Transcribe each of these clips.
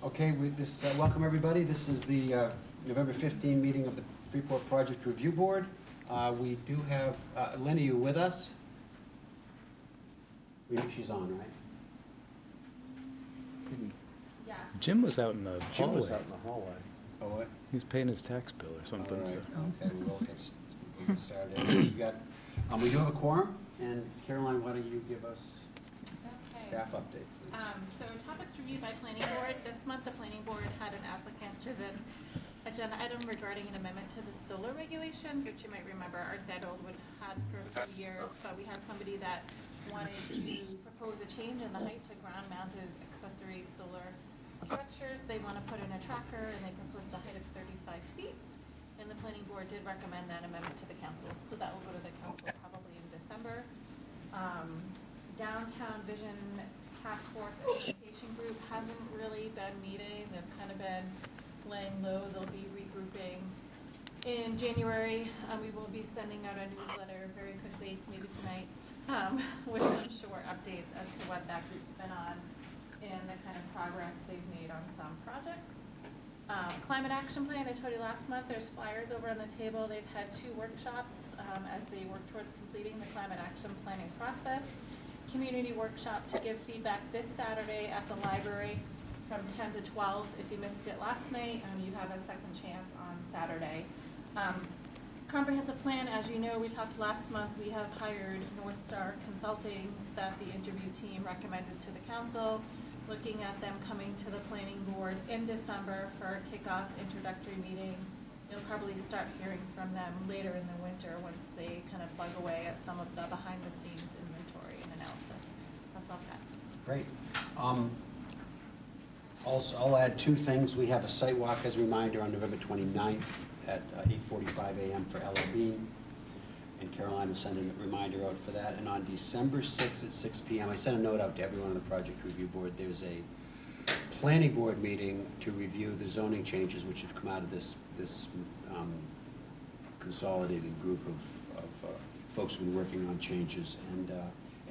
Okay, welcome everybody. This is the November 15 meeting of the Freeport Project Review Board. We do have, Lynn, are you with us? We think she's on, right? Yeah. Jim was out in the Jim was hallway. out in the hallway. Oh, what? He was paying his tax bill or something. All right. So. Okay, we will get started. We do have a quorum, and Caroline, why don't you give us Okay. staff update, please? So topics reviewed by planning board. This month, the planning board had an applicant-driven agenda item regarding an amendment to the solar regulations, which you might remember our dead old would had for a few years, but we had somebody that wanted to propose a change in the height to ground-mounted accessory solar structures. They want to put in a tracker, and they proposed a height of 35 feet. And the planning board did recommend that amendment to the council, so that will go to the council probably in December. Downtown Vision Task Force Education Group hasn't really been meeting. They've kind of been laying low. They'll be regrouping in January. We will be sending out a newsletter very quickly, maybe tonight, with some short updates as to what that group's been on and the kind of progress they've made on some projects. Climate Action Plan, I told you last month, there's flyers over on the table. They've had 2 workshops as they work towards completing the Climate Action Planning process. Community workshop to give feedback this Saturday at the library from 10 to 12. If you missed it last night, you have a second chance on Saturday. Comprehensive plan, as you know, we talked last month, we have hired North Star Consulting that the interview team recommended to the council, looking at them coming to the planning board in December for a kickoff introductory meeting. You'll probably start hearing from them later in the winter once they kind of plug away at some of the behind-the-scenes inventory and analysis. That's all I've got. Great. Also, I'll add 2 things. We have a site walk, as a reminder, on November 29th at 8:45 a.m. for LOB. And Caroline will send a reminder out for that. And on December 6th at 6 p.m., I sent a note out to everyone on the project review board. There's a planning board meeting to review the zoning changes which have come out of this consolidated group of folks who've been working on changes. And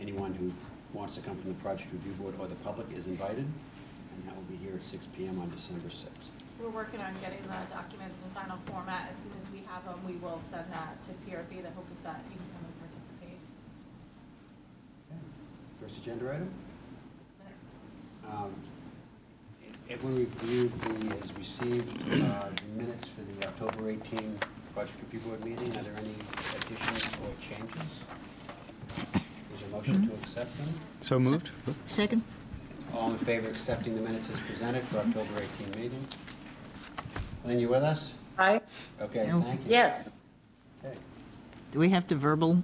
anyone who wants to come from the project review board or the public is invited. And that will be here at 6 p.m. on December 6th. We're working on getting the documents in final format. As soon as we have them, we will send that to PRB. The hope is that you can come and participate. Okay. First agenda item? Minutes. Everyone has received the minutes for the October 18 Project Review Board meeting. Are there any additions or changes? Is there a motion to accept them? So moved. Second? All in favor of accepting the minutes as presented for October 18 meeting? Lynn, you with us? Aye. Okay, No. thank you. Yes. Okay. Do we have to verbal?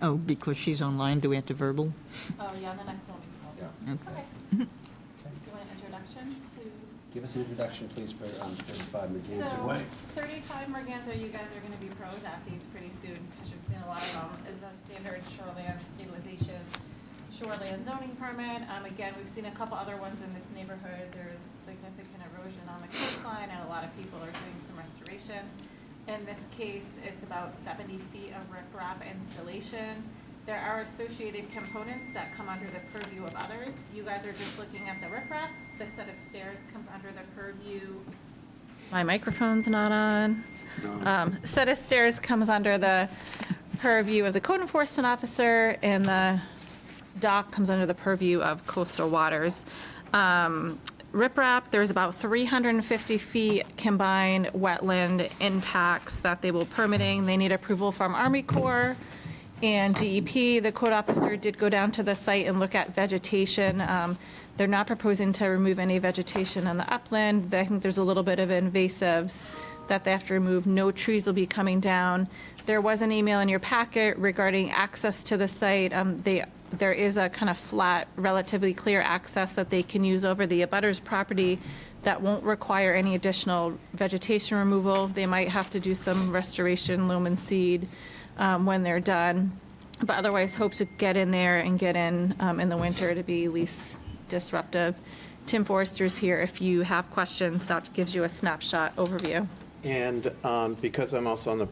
Oh, because she's online, do we have to verbal? Oh, yeah, the next one we Yeah. can hold. Okay. Okay. Do you want an introduction to? Give us an introduction, please, for 35 Merganser So, Way. 35 Merganser, you guys are going to be pros at these pretty soon, because you've seen a lot of them, is a standard shoreline stabilization, shoreline zoning permit. Again, we've seen a couple other ones in this neighborhood. There's significant erosion on the coastline, and a lot of people are doing some restoration. In this case, it's about 70 feet of riprap installation. There are associated components that come under the purview of others. You guys are just looking at the riprap. The set of stairs comes under the purview. My microphone's not on. Set of stairs comes under the purview of the code enforcement officer, and the dock comes under the purview of coastal waters. Riprap, there's about 350 feet combined wetland impacts that they will permitting. They need approval from Army Corps and DEP. The code officer did go down to the site and look at vegetation. They're not proposing to remove any vegetation on the upland. I think there's a little bit of invasives that they have to remove. No trees will be coming down. There was an email in your packet regarding access to the site. There is a kind of flat, relatively clear access that they can use over the abutters property that won't require any additional vegetation removal. They might have to do some restoration, loam and seed when they're done. But otherwise, hope to get in there and get in the winter to be least disruptive. Tim Forrester's here if you have questions. That gives you a snapshot overview. And because I'm also on the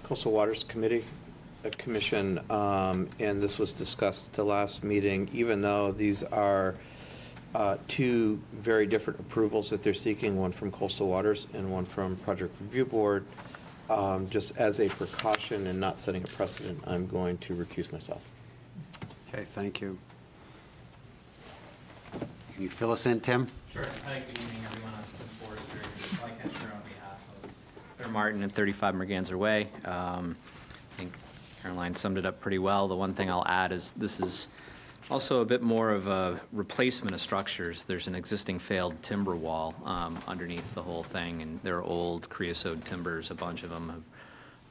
Coastal Waters Commission, and this was discussed at the last meeting, even though these are two very different approvals that they're seeking, one from Coastal Waters and one from Project Review Board. Just as a precaution and not setting a precedent, I'm going to recuse myself. Okay, thank you. Can you fill us in, Tim? Sure. Hi, good evening, everyone. I'm Tim Forrester, Mike Hensler on behalf of Claire Martin at 35 Merganser Way. I think Caroline summed it up pretty well. The one thing I'll add is this is also a bit more of a replacement of structures. There's an existing failed timber wall underneath the whole thing, and they're old creosote timbers. A bunch of them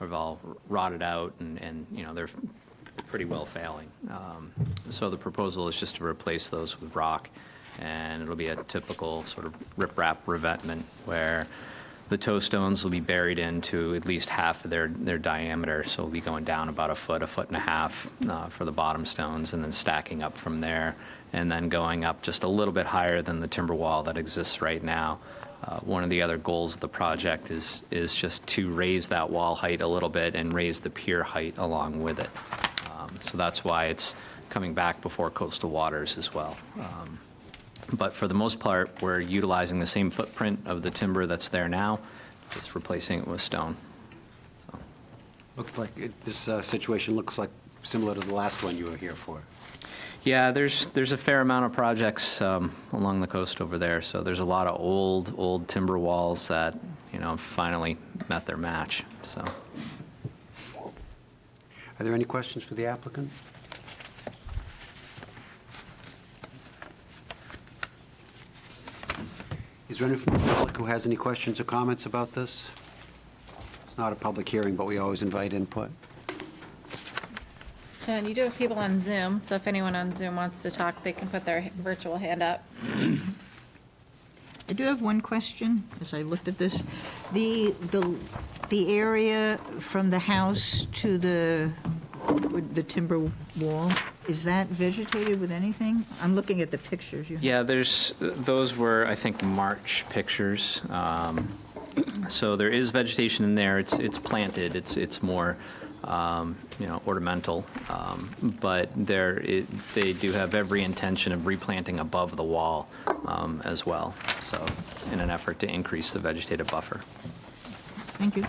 have all rotted out, and you know, they're pretty well failing. So the proposal is just to replace those with rock, and it'll be a typical sort of riprap revetment where the toe stones will be buried into at least half of their diameter, so we'll be going down about a foot and a half for the bottom stones, and then stacking up from there, and then going up just a little bit higher than the timber wall that exists right now. One of the other goals of the project is just to raise that wall height a little bit and raise the pier height along with it. So that's why it's coming back before Coastal Waters as well. But for the most part, we're utilizing the same footprint of the timber that's there now, just replacing it with stone. So. Looks like this situation looks like similar to the last one you were here for. Yeah, there's a fair amount of projects along the coast over there, so there's a lot of old timber walls that, you know, finally met their match. So. Are there any questions for the applicant? Is there anyone from the public who has any questions or comments about this? It's not a public hearing, but we always invite input. And you do have people on Zoom, so if anyone on Zoom wants to talk, they can put their virtual hand up. I do have one question as I looked at this. The area from the house to the timber wall, is that vegetated with anything? I'm looking at the pictures you have. Yeah, those were, I think, March pictures. So there is vegetation in there. It's planted. It's more, you know, ornamental. But they do have every intention of replanting above the wall as well. So in an effort to increase the vegetative buffer. Thank you.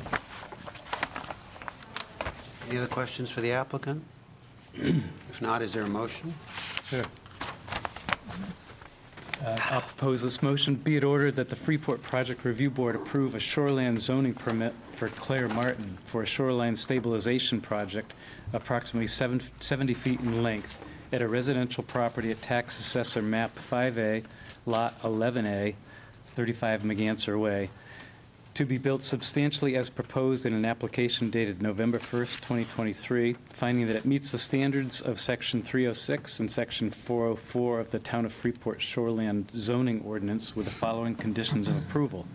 Any other questions for the applicant? If not, is there a motion? Sure. I'll propose this motion. Be it ordered that the Freeport Project Review Board approve a shoreline zoning permit for Claire Martin for a shoreline stabilization project approximately 70 feet in length at a residential property at Tax Assessor Map 5A, Lot 11A, 35 Merganser Way, to be built substantially as proposed in an application dated November 1st, 2023, finding that it meets the standards of Section 306 and Section 404 of the Town of Freeport Shoreland Zoning Ordinance with the following conditions of approval.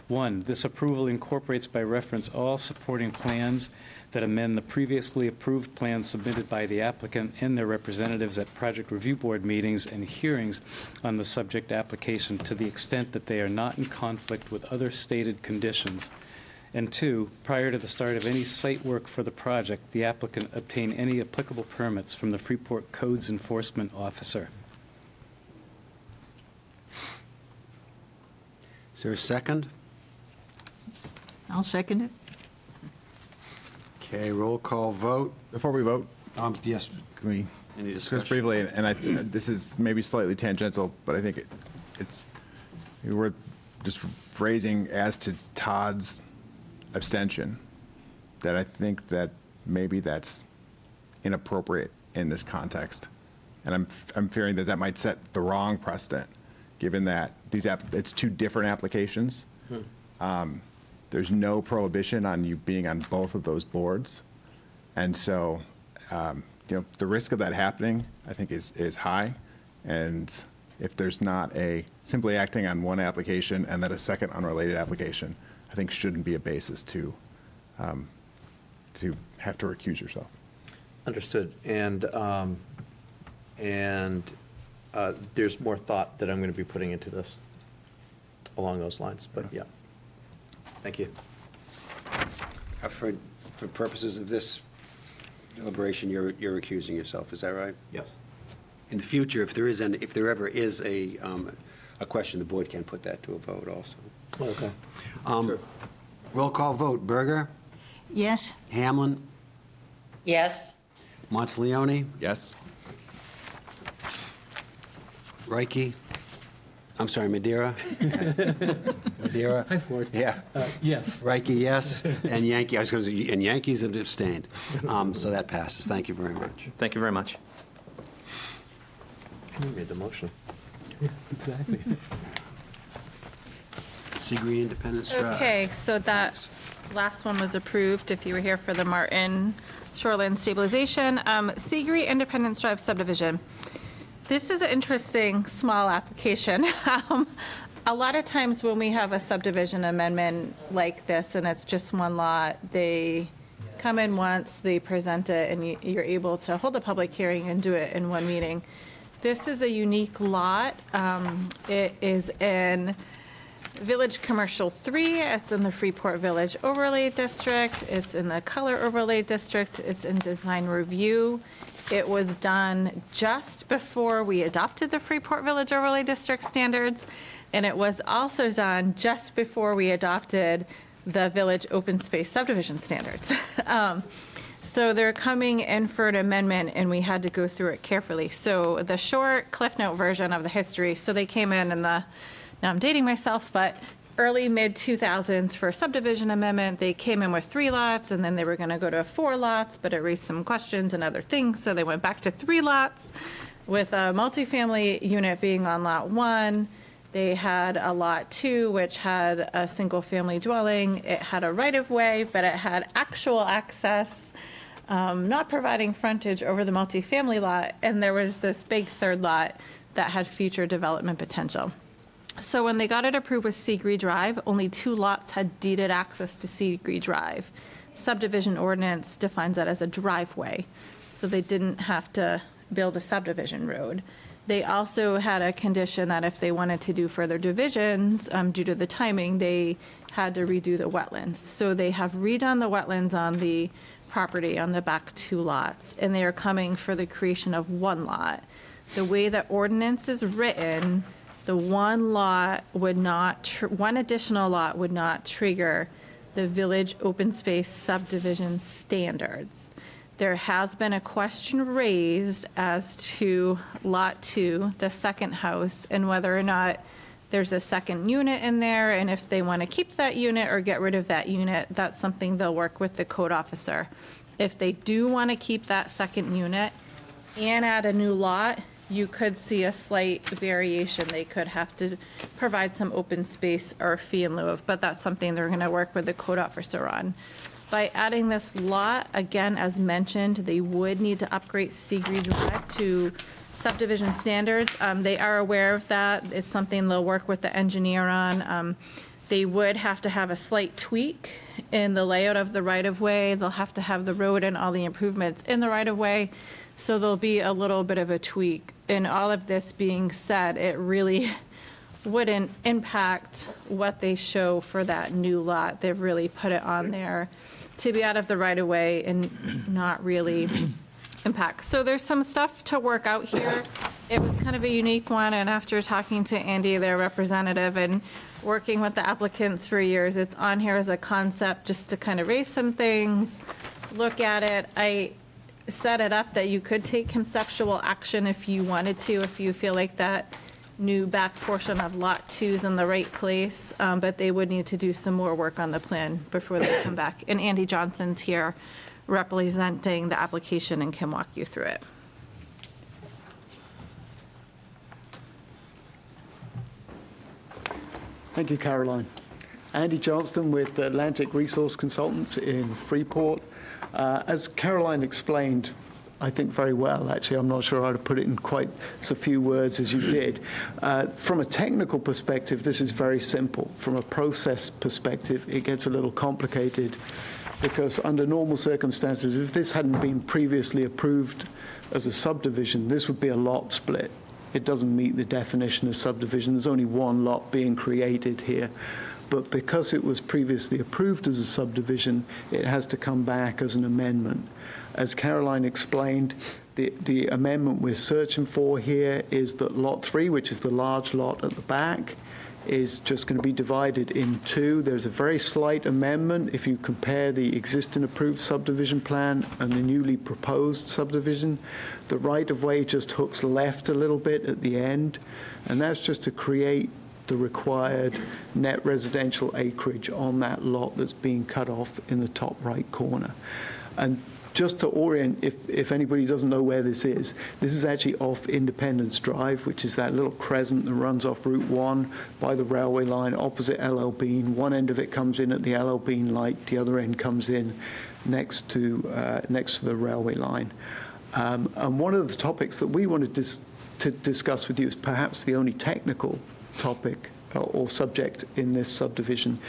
1, this approval incorporates by reference all supporting plans that amend the previously approved plans submitted by the applicant and their representatives at Project Review Board meetings and hearings on the subject application to the extent that they are not in conflict with other stated conditions. And 2, prior to the start of any site work for the project, the applicant obtain any applicable permits from the Freeport Codes Enforcement Officer. Is there a second? I'll second it. Okay, roll call vote. Before we vote, Yes, can we any discuss discussion? briefly, and this is maybe slightly tangential, but I think it's worth just phrasing as to Todd's abstention, that I think that maybe that's inappropriate in this context. And I'm fearing that might set the wrong precedent, given that it's two different applications. There's no prohibition on you being on both of those boards. And so, the risk of that happening, I think, is high. And if there's not simply acting on one application and then a second unrelated application, I think shouldn't be a basis to have to recuse yourself. Understood. And there's more thought that I'm going to be putting into this along those lines, but yeah. Thank you. For purposes of this deliberation, you're recusing yourself, is that right? Yes. in the future, if there ever is a question, the board can put that to a vote also. Okay. Sure. Roll call vote. Berger? Yes? Hamlin? Yes. Monteleone? Yes? Reiki? I'm sorry, Madeira? Madeira? Hi, Ford. Yeah. Yes. Reiki, yes, and Yankee, I was going to say, and Yankees have abstained. So that passes. Thank you very much. Thank you very much. You made the motion. Exactly. Seagreen Independence Drive. Okay, so that last one was approved, if you were here for the Martin Shoreline Stabilization. Seagreen Independence Drive subdivision. This is an interesting, small application. A lot of times when we have a subdivision amendment like this, and it's just one lot, they come in once, they present it, and you're able to hold a public hearing and do it in one meeting. This is a unique lot. It is in Village Commercial 3. It's in the Freeport Village Overlay District. It's in the Color Overlay District. It's in Design Review. It was done just before we adopted the Freeport Village Overlay District standards, and it was also done just before we adopted the Village Open Space Subdivision standards. So they're coming in for an amendment, and we had to go through it carefully. So the short Cliff Note version of the history, so they came in the, now I'm dating myself, but early mid-2000s for a subdivision amendment. They came in with 3 lots, and then they were going to go to 4 lots, but it raised some questions and other things, so they went back to 3 lots, with a multifamily unit being on Lot 1. They had a Lot 2, which had a single-family dwelling. It had a right-of-way, but it had actual access, not providing frontage over the multifamily lot, and there was this big 3rd lot that had future development potential. So when they got it approved with Seagree Drive, only 2 lots had deeded access to Seagree Drive. Subdivision ordinance defines that as a driveway, so they didn't have to build a subdivision road. They also had a condition that if they wanted to do further divisions, due to the timing, they had to redo the wetlands. So they have redone the wetlands on the property on the back 2 lots, and they are coming for the creation of 1 lot. The way the ordinance is written, the one additional lot would not trigger the village open space subdivision standards. There has been a question raised as to Lot 2, the second house, and whether or not there's a second unit in there, and if they want to keep that unit or get rid of that unit, that's something they'll work with the code officer. If they do want to keep that second unit and add a new lot, you could see a slight variation. They could have to provide some open space or fee in lieu of, but that's something they're going to work with the code officer on. By adding this lot, again, as mentioned, they would need to upgrade Seagree Drive to subdivision standards. They are aware of that. It's something they'll work with the engineer on. They would have to have a slight tweak in the layout of the right-of-way. They'll have to have the road and all the improvements in the right-of-way. So there'll be a little bit of a tweak. And all of this being said, it really wouldn't impact what they show for that new lot. They've really put it on there to be out of the right-of-way and not really impact. So there's some stuff to work out here. It was kind of a unique one, and after talking to Andy, their representative, and working with the applicants for years, it's on here as a concept just to kind of raise some things, look at it. I set it up that you could take conceptual action if you wanted to, if you feel like that new back portion of Lot 2 is in the right place, but they would need to do some more work on the plan before they come back. And Andy Johnson's here representing the application and can walk you through it. Thank you, Caroline. Andy Johnston with Atlantic Resource Consultants in Freeport. As Caroline explained, I think very well, actually, I'm not sure how to put it in quite so few words as you did. From a technical perspective, this is very simple. From a process perspective, it gets a little complicated because under normal circumstances, if this hadn't been previously approved as a subdivision, this would be a lot split. It doesn't meet the definition of subdivision. There's only 1 lot being created here. But because it was previously approved as a subdivision, it has to come back as an amendment. As Caroline explained, The amendment we're searching for here is that Lot 3, which is the large lot at the back, is just going to be divided in two. There's a very slight amendment if you compare the existing approved subdivision plan and the newly proposed subdivision. The right-of-way just hooks left a little bit at the end, and that's just to create the required net residential acreage on that lot that's being cut off in the top right corner. And just to orient, if anybody doesn't know where this is actually off Independence Drive, which is that little crescent that runs off Route 1 by the railway line opposite LL Bean. One end of it comes in at the LL Bean light, the other end comes in next to the railway line. And one of the topics that we wanted to discuss with you is perhaps the only technical topic or subject in this subdivision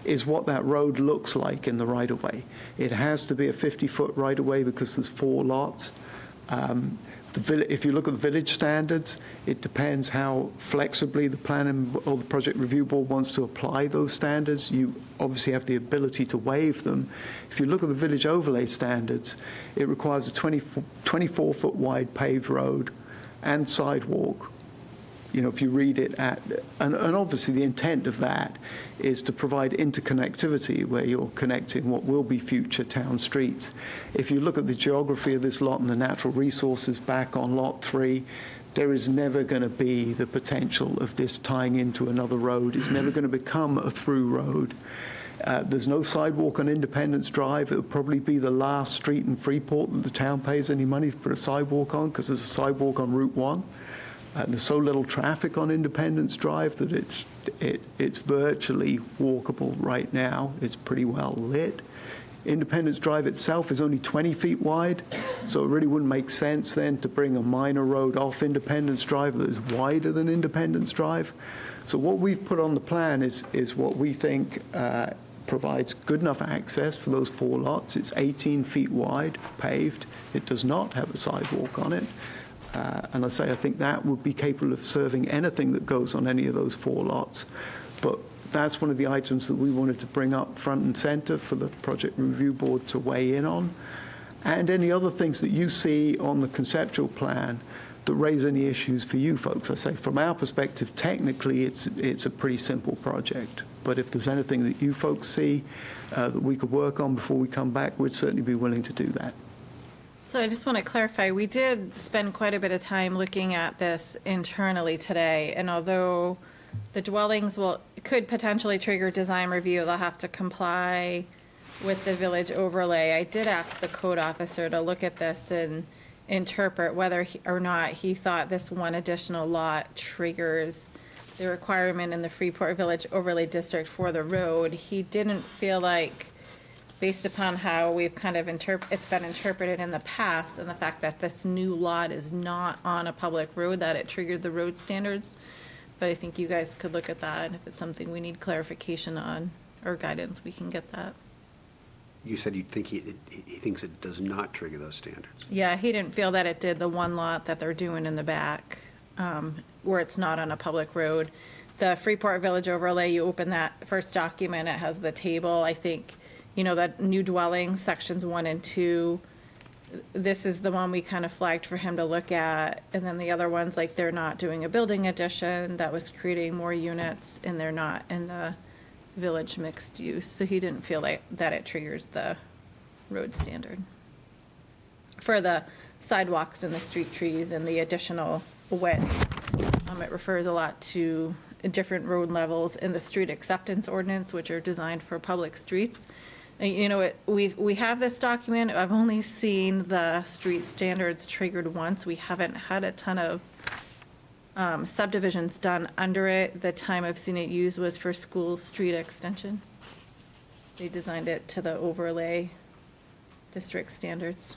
is what that road looks like in the right-of-way. It has to be a 50-foot right-of-way because there's 4 lots. If you look at the village standards, it depends how flexibly the planning or the project review board wants to apply those standards. You obviously have the ability to waive them. If you look at the village overlay standards, it requires a 24-foot wide paved road and sidewalk. You know, if you read it and obviously the intent of that is to provide interconnectivity where you're connecting what will be future town streets. If you look at the geography of this lot and the natural resources back on Lot 3, there is never going to be the potential of this tying into another road. It's never going to become a through road. There's no sidewalk on Independence Drive. It would probably be the last street in Freeport that the town pays any money to put a sidewalk on because there's a sidewalk on Route 1. There's so little traffic on Independence Drive that it's virtually walkable right now. It's pretty well lit. Independence Drive itself is only 20 feet wide, so it really wouldn't make sense then to bring a minor road off Independence Drive that is wider than Independence Drive. So what we've put on the plan is what we think provides good enough access for those 4 lots. It's 18 feet wide, paved. It does not have a sidewalk on it. And I think that would be capable of serving anything that goes on any of those 4 lots. But that's one of the items that we wanted to bring up front and center for the project review board to weigh in on. And any other things that you see on the conceptual plan that raise any issues for you folks. I say from our perspective, technically it's a pretty simple project. But if there's anything that you folks see that we could work on before we come back, we'd certainly be willing to do that. So I just want to clarify, we did spend quite a bit of time looking at this internally today, and although the dwellings could potentially trigger design review, they'll have to comply with the village overlay. I did ask the code officer to look at this and interpret whether or not he thought this one additional lot triggers the requirement in the Freeport Village Overlay District for the road. He didn't feel like, based upon how we've kind of it's been interpreted in the past and the fact that this new lot is not on a public road, that it triggered the road standards. But I think you guys could look at that, and if it's something we need clarification on or guidance, we can get that. You said you think he thinks it does not trigger those standards. Yeah, he didn't feel that it did the one lot that they're doing in the back, where it's not on a public road. The Freeport Village Overlay, you open that first document, it has the table, I think, that new dwelling, sections 1 and 2, this is the one we kind of flagged for him to look at. And then the other ones, like they're not doing a building addition, that was creating more units, and they're not in the village mixed use. So he didn't feel like that it triggers the road standard. For the sidewalks and the street trees and the additional width, it refers a lot to different road levels in the street acceptance ordinance, which are designed for public streets. We have this document. I've only seen the street standards triggered once. We haven't had a ton of subdivisions done under it. The time I've seen it used was for school street extension. They designed it to the overlay district standards.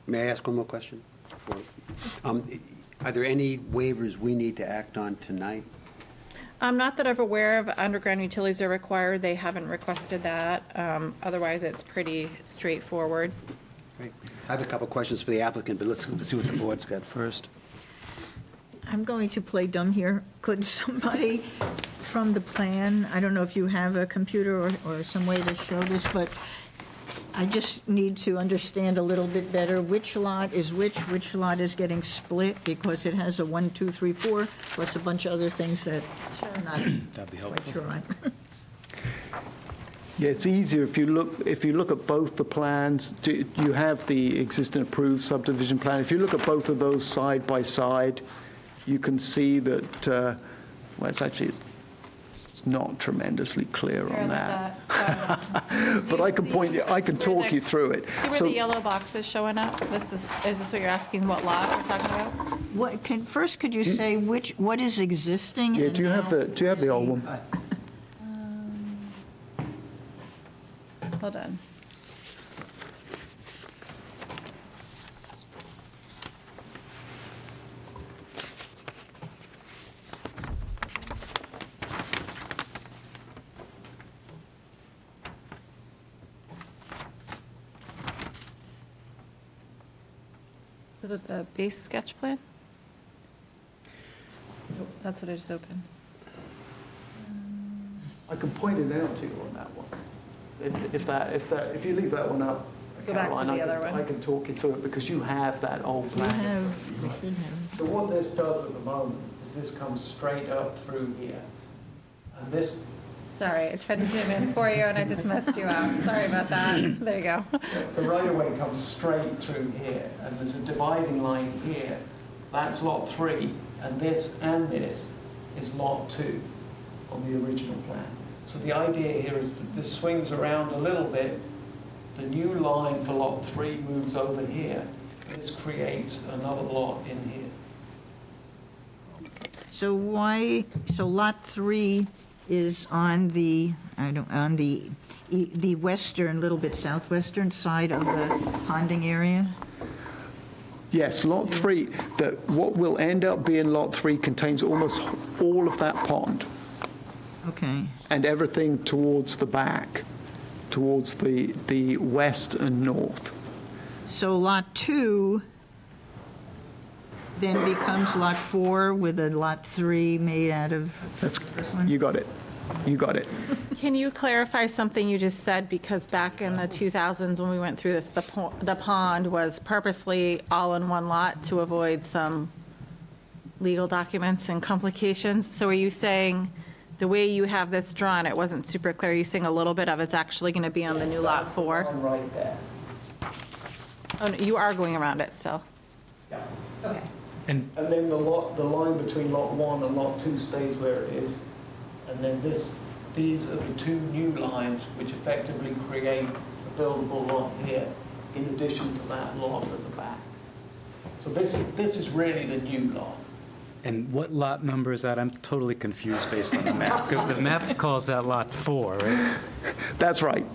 May I ask one more question? Are there any waivers we need to act on tonight? Not that I'm aware of. Underground utilities are required. They haven't requested that. Otherwise, it's pretty straightforward. Great. I have a couple questions for the applicant, but let's see what the board's got first. I'm going to play dumb here. Could somebody from the plan, I don't know if you have a computer or some way to show this, but I just need to understand a little bit better which lot is which lot is getting split, because it has a 1, 2, 3, 4, plus a bunch of other things that I'm not That'd be quite helpful. sure on. Yeah, it's easier if you look at both the plans. You have the existing approved subdivision plan. If you look at both of those side by side, you can see that, well, it's not tremendously clear Here, on look that. at, But I can talk you through it. See where So- the yellow box is showing up? Is this what you're asking, what lot we're talking about? First, could you say what is existing? Yeah, and do you have now the old one? Hold on. Was it the base sketch plan? Nope, that's what I just opened. I can point it out to you on that one. If you leave that one up, Go back to Caroline, the other one. I can talk you through it because you have that old We plan. should have. So what this does at the moment is this comes straight up through here. And this, Sorry, I tried to zoom in for you and I just messed you out. Sorry about that. There you go. the right-of-way comes straight through here, and there's a dividing line here. That's lot 3, and this is lot 2 on the original plan. So the idea here is that this swings around a little bit. The new line for lot 3 moves over here. This creates another lot in here. So lot 3 is on the western, little bit southwestern side of the ponding area? Yes, lot 3, what will end up being lot 3 contains almost all of that pond Okay. and everything towards the back, towards the west and north. So lot 2 then becomes lot 4 with a lot 3 made out of That's, this one? you got it. You got it. Can you clarify something you just said? Because back in the 2000s, when we went through this, the pond was purposely all in one lot to avoid some legal documents and complications. So are you saying, the way you have this drawn, it wasn't super clear? Are you saying a little bit of it's actually going to be on the new lot 4? One right there. Oh, no, you are going around it still? Yeah. Okay. And And then the line between lot 1 and lot 2 stays where it is. And then these are the 2 new lines, which effectively create a buildable lot here, in addition to that lot at the back. So this is really the new lot. And what lot number is that? I'm totally confused based on the map, because the map calls that lot 4, right? That's right.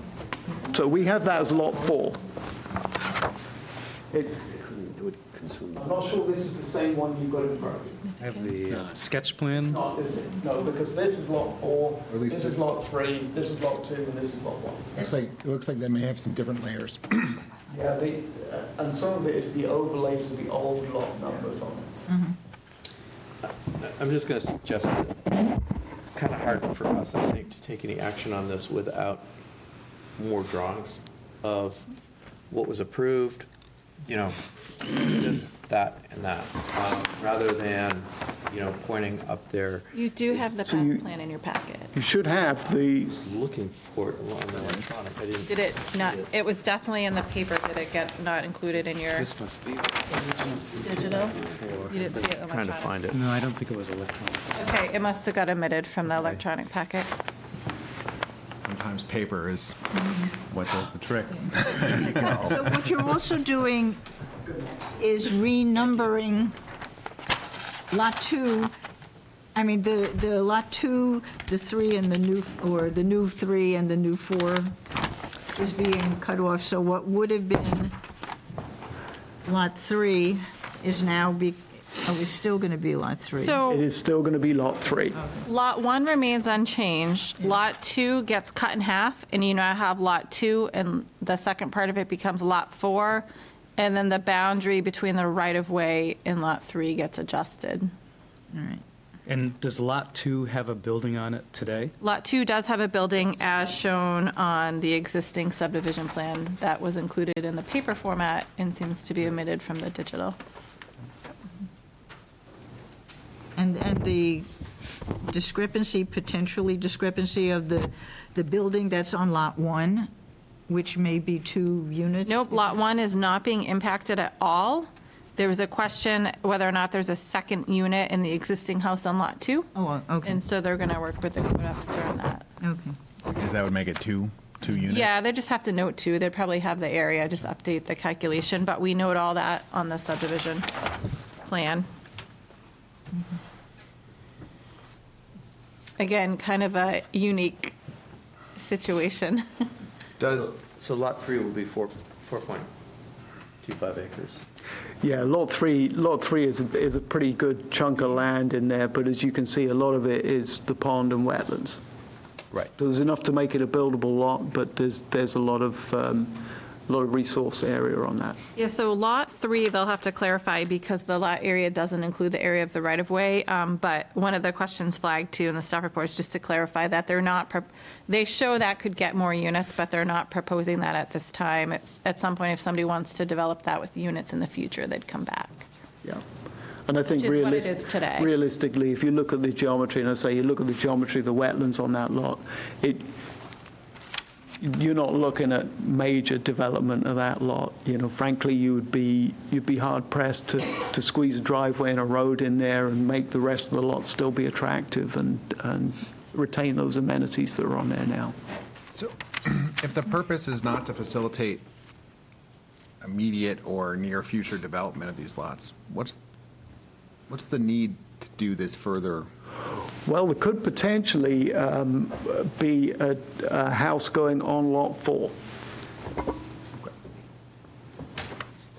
So we have that as lot 4. I'm not sure this is the same one you've got in front of you. I have the sketch It's plan. not, is it? No, because this is lot 4, this is lot 3, this is lot 2, and this is lot 1. It looks like they may have some different layers. Yeah, and some of it is the overlays of the old lot numbers on it. I'm just going to suggest that it's kind of hard for us, I think, to take any action on this without more drawings of what was approved, this, that, and that, rather than, pointing up there, You do have the So past you- plan in your packet. You should have the, looking for it on the electronic. I didn't Did it see not, it was definitely in the paper. Did it get not included in your This must be, digital? You didn't see it electronic? Trying to find it. no, I don't think it was electronic. Okay, it must have got omitted from the electronic packet. Sometimes paper is what does the trick. So what you're also doing is renumbering lot 2, the lot 2, the 3 and the new, or the new 3 and the new 4 is being cut off. So what would have been lot 3 is now is still going to be lot 3. it So is still going to be lot 3. lot 1 remains unchanged. Lot 2 gets cut in half, and you now have lot 2, and the second part of it becomes lot 4, and then the boundary between the right-of-way and lot 3 gets adjusted. All right. And does Lot 2 have a building on it today? Lot 2 does have a building as shown on the existing subdivision plan that was included in the paper format and seems to be omitted from the digital. And the potentially discrepancy of the building that's on Lot 1, which may be 2 units? Nope, Lot 1 is not being impacted at all. There was a question whether or not there's a second unit in the existing house on Lot 2. Oh, okay, And so they're going to work with the code officer on that. okay. Because that would make it two units? Yeah, they just have to note 2. They'd probably have the area, just update the calculation, but we note all that on the subdivision plan. Again, kind of a unique situation. So Lot 3 will be 4.25 acres. Yeah, Lot 3 is a pretty good chunk of land in there, but as you can see, a lot of it is the pond and wetlands. Right. There's enough to make it a buildable lot, but there's a lot of resource area on that. Yeah, so Lot 3, they'll have to clarify because the lot area doesn't include the area of the right-of-way. But one of the questions flagged too in the staff report is just to clarify that they're not, they show that could get more units, but they're not proposing that at this time. At some point, if somebody wants to develop that with units in the future, they'd come back. Yeah. And I think Which is what it is today. realistically, if you look at the geometry, and I say you look at the geometry of the wetlands on that lot, you're not looking at major development of that lot. You know, frankly, you'd be hard pressed to squeeze a driveway and a road in there and make the rest of the lot still be attractive and retain those amenities that are on there now. So if the purpose is not to facilitate immediate or near future development of these lots, what's the need to do this further? Well, there could potentially be a house going on Lot 4.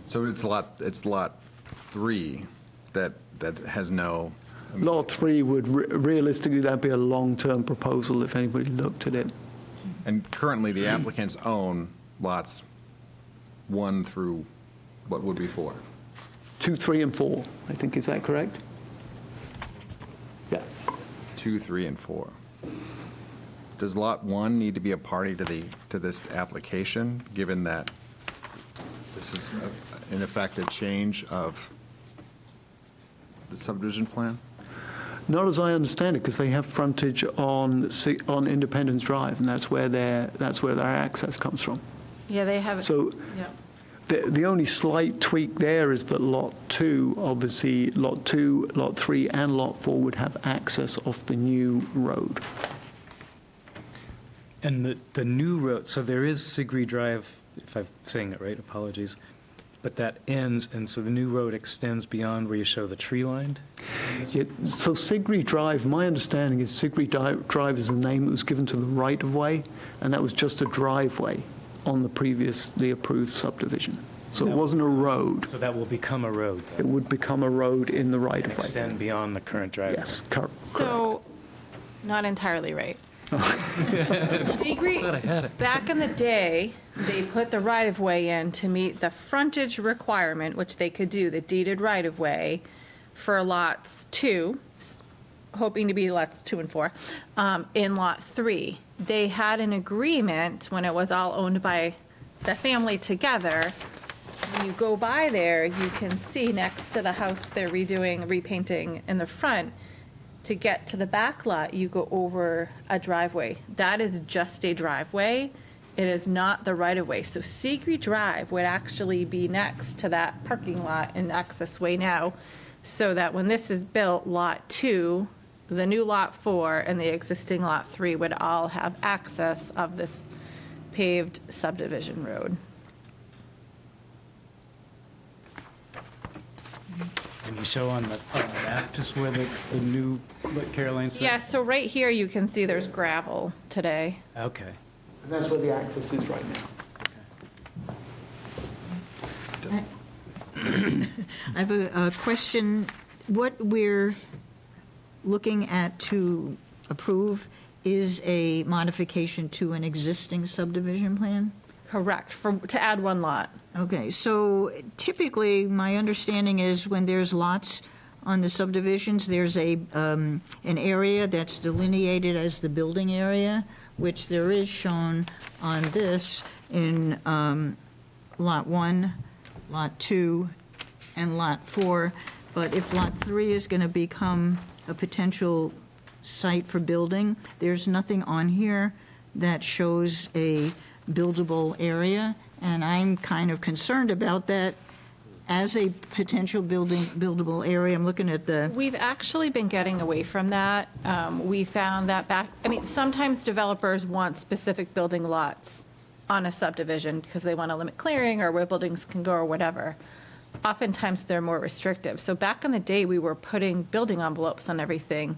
So it's lot 3 that has no. Lot 3 would realistically, that'd be a long-term proposal if anybody looked at it. And currently, the applicants own lots 1 through what would be 4? 2, 3, and 4, I think, is that correct? Yeah. 2, 3, and 4. Does lot 1 need to be a party to this application, given that this is in effect a change of the subdivision plan? Not as I understand it, because they have frontage on Independence Drive, and that's where their access comes from. Yeah, they have. So Yep. the only slight tweak there is that Lot 2, obviously, Lot 2, Lot 3, and Lot 4 would have access off the new road. And the new road, so there is Sigree Drive, if I'm saying it right, apologies, but that ends, and so the new road extends beyond where you show the tree lined? Yeah, so Sigree Drive, my understanding is Sigree Drive is the name that was given to the right-of-way, and that was just a driveway on the previously approved subdivision. So it wasn't a road. So that will become a road, then, It would become a road in the and right-of-way. extend beyond the current driveway? Yes, correct. So, not entirely right. Back in the day, they put the right-of-way in to meet the frontage requirement, which they could do, the deeded right-of-way, for lots 2, hoping to be lots 2 and 4, in Lot 3. They had an agreement when it was all owned by the family together. When you go by there, you can see next to the house they're repainting in the front, to get to the back lot, you go over a driveway. That is just a driveway. It is not the right-of-way. So Sigree Drive would actually be next to that parking lot and access way now, so that when this is built, Lot 2, the new Lot 4, and the existing Lot 3 would all have access of this paved subdivision road. And you show on the map just where the new, what Caroline said? Yeah, so right here, you can see there's gravel today. Okay. And that's where the access is right now. I have a question. What we're looking at to approve is a modification to an existing subdivision plan? Correct, to add one lot. Okay, so typically, my understanding is when there's lots on the subdivisions, there's an area that's delineated as the building area, which there is shown on this in Lot 1, Lot 2, and Lot 4. But if Lot 3 is going to become a potential site for building, there's nothing on here that shows a buildable area, and I'm kind of concerned about that as a potential buildable area. I'm looking at the, We've actually been getting away from that. We found that sometimes developers want specific building lots on a subdivision because they want to limit clearing or where buildings can go or whatever. Oftentimes, they're more restrictive. So back in the day, we were putting building envelopes on everything,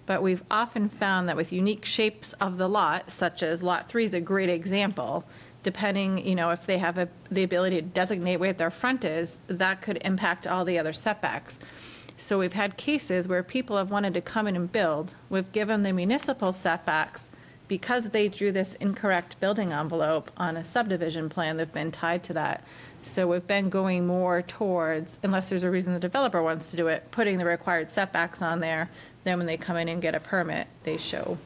but we've often found that with unique shapes of the lot, such as Lot 3 is a great example, depending, if they have the ability to designate where their front is, that could impact all the other setbacks. So we've had cases where people have wanted to come in and build. We've given the municipal setbacks because they drew this incorrect building envelope on a subdivision plan. They've been tied to that. So we've been going more towards, unless there's a reason the developer wants to do it, putting the required setbacks on there. Then when they come in and get a permit, they show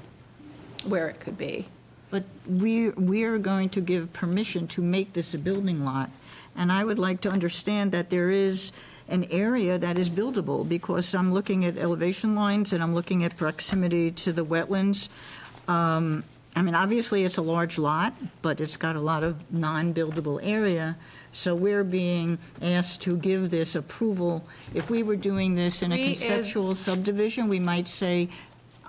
where it could be. but we're going to give permission to make this a building lot. And I would like to understand that there is an area that is buildable, because I'm looking at elevation lines and I'm looking at proximity to the wetlands. Obviously, it's a large lot, but it's got a lot of non-buildable area. So we're being asked to give this approval. If we were doing this in a 3 is conceptual subdivision, we might say,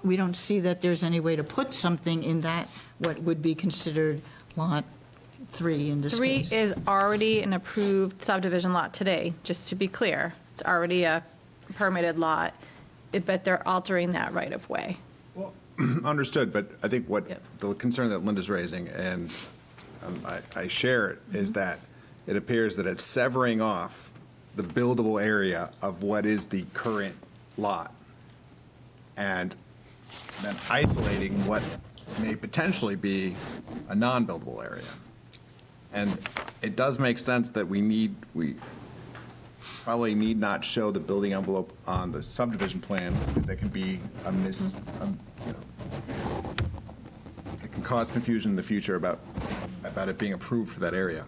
we don't see that there's any way to put something in that, what would be considered Lot 3 in this 3 case. is already an approved subdivision lot today, just to be clear. It's already a permitted lot, but they're altering that right of way. Understood, but I think what Yep. the concern that Linda's raising, and I share it, is that it appears that it's severing off the buildable area of what is the current lot, and then isolating what may potentially be a non-buildable area. And it does make sense that we probably need not show the building envelope on the subdivision plan, because there can be it can cause confusion in the future about it being approved for that area.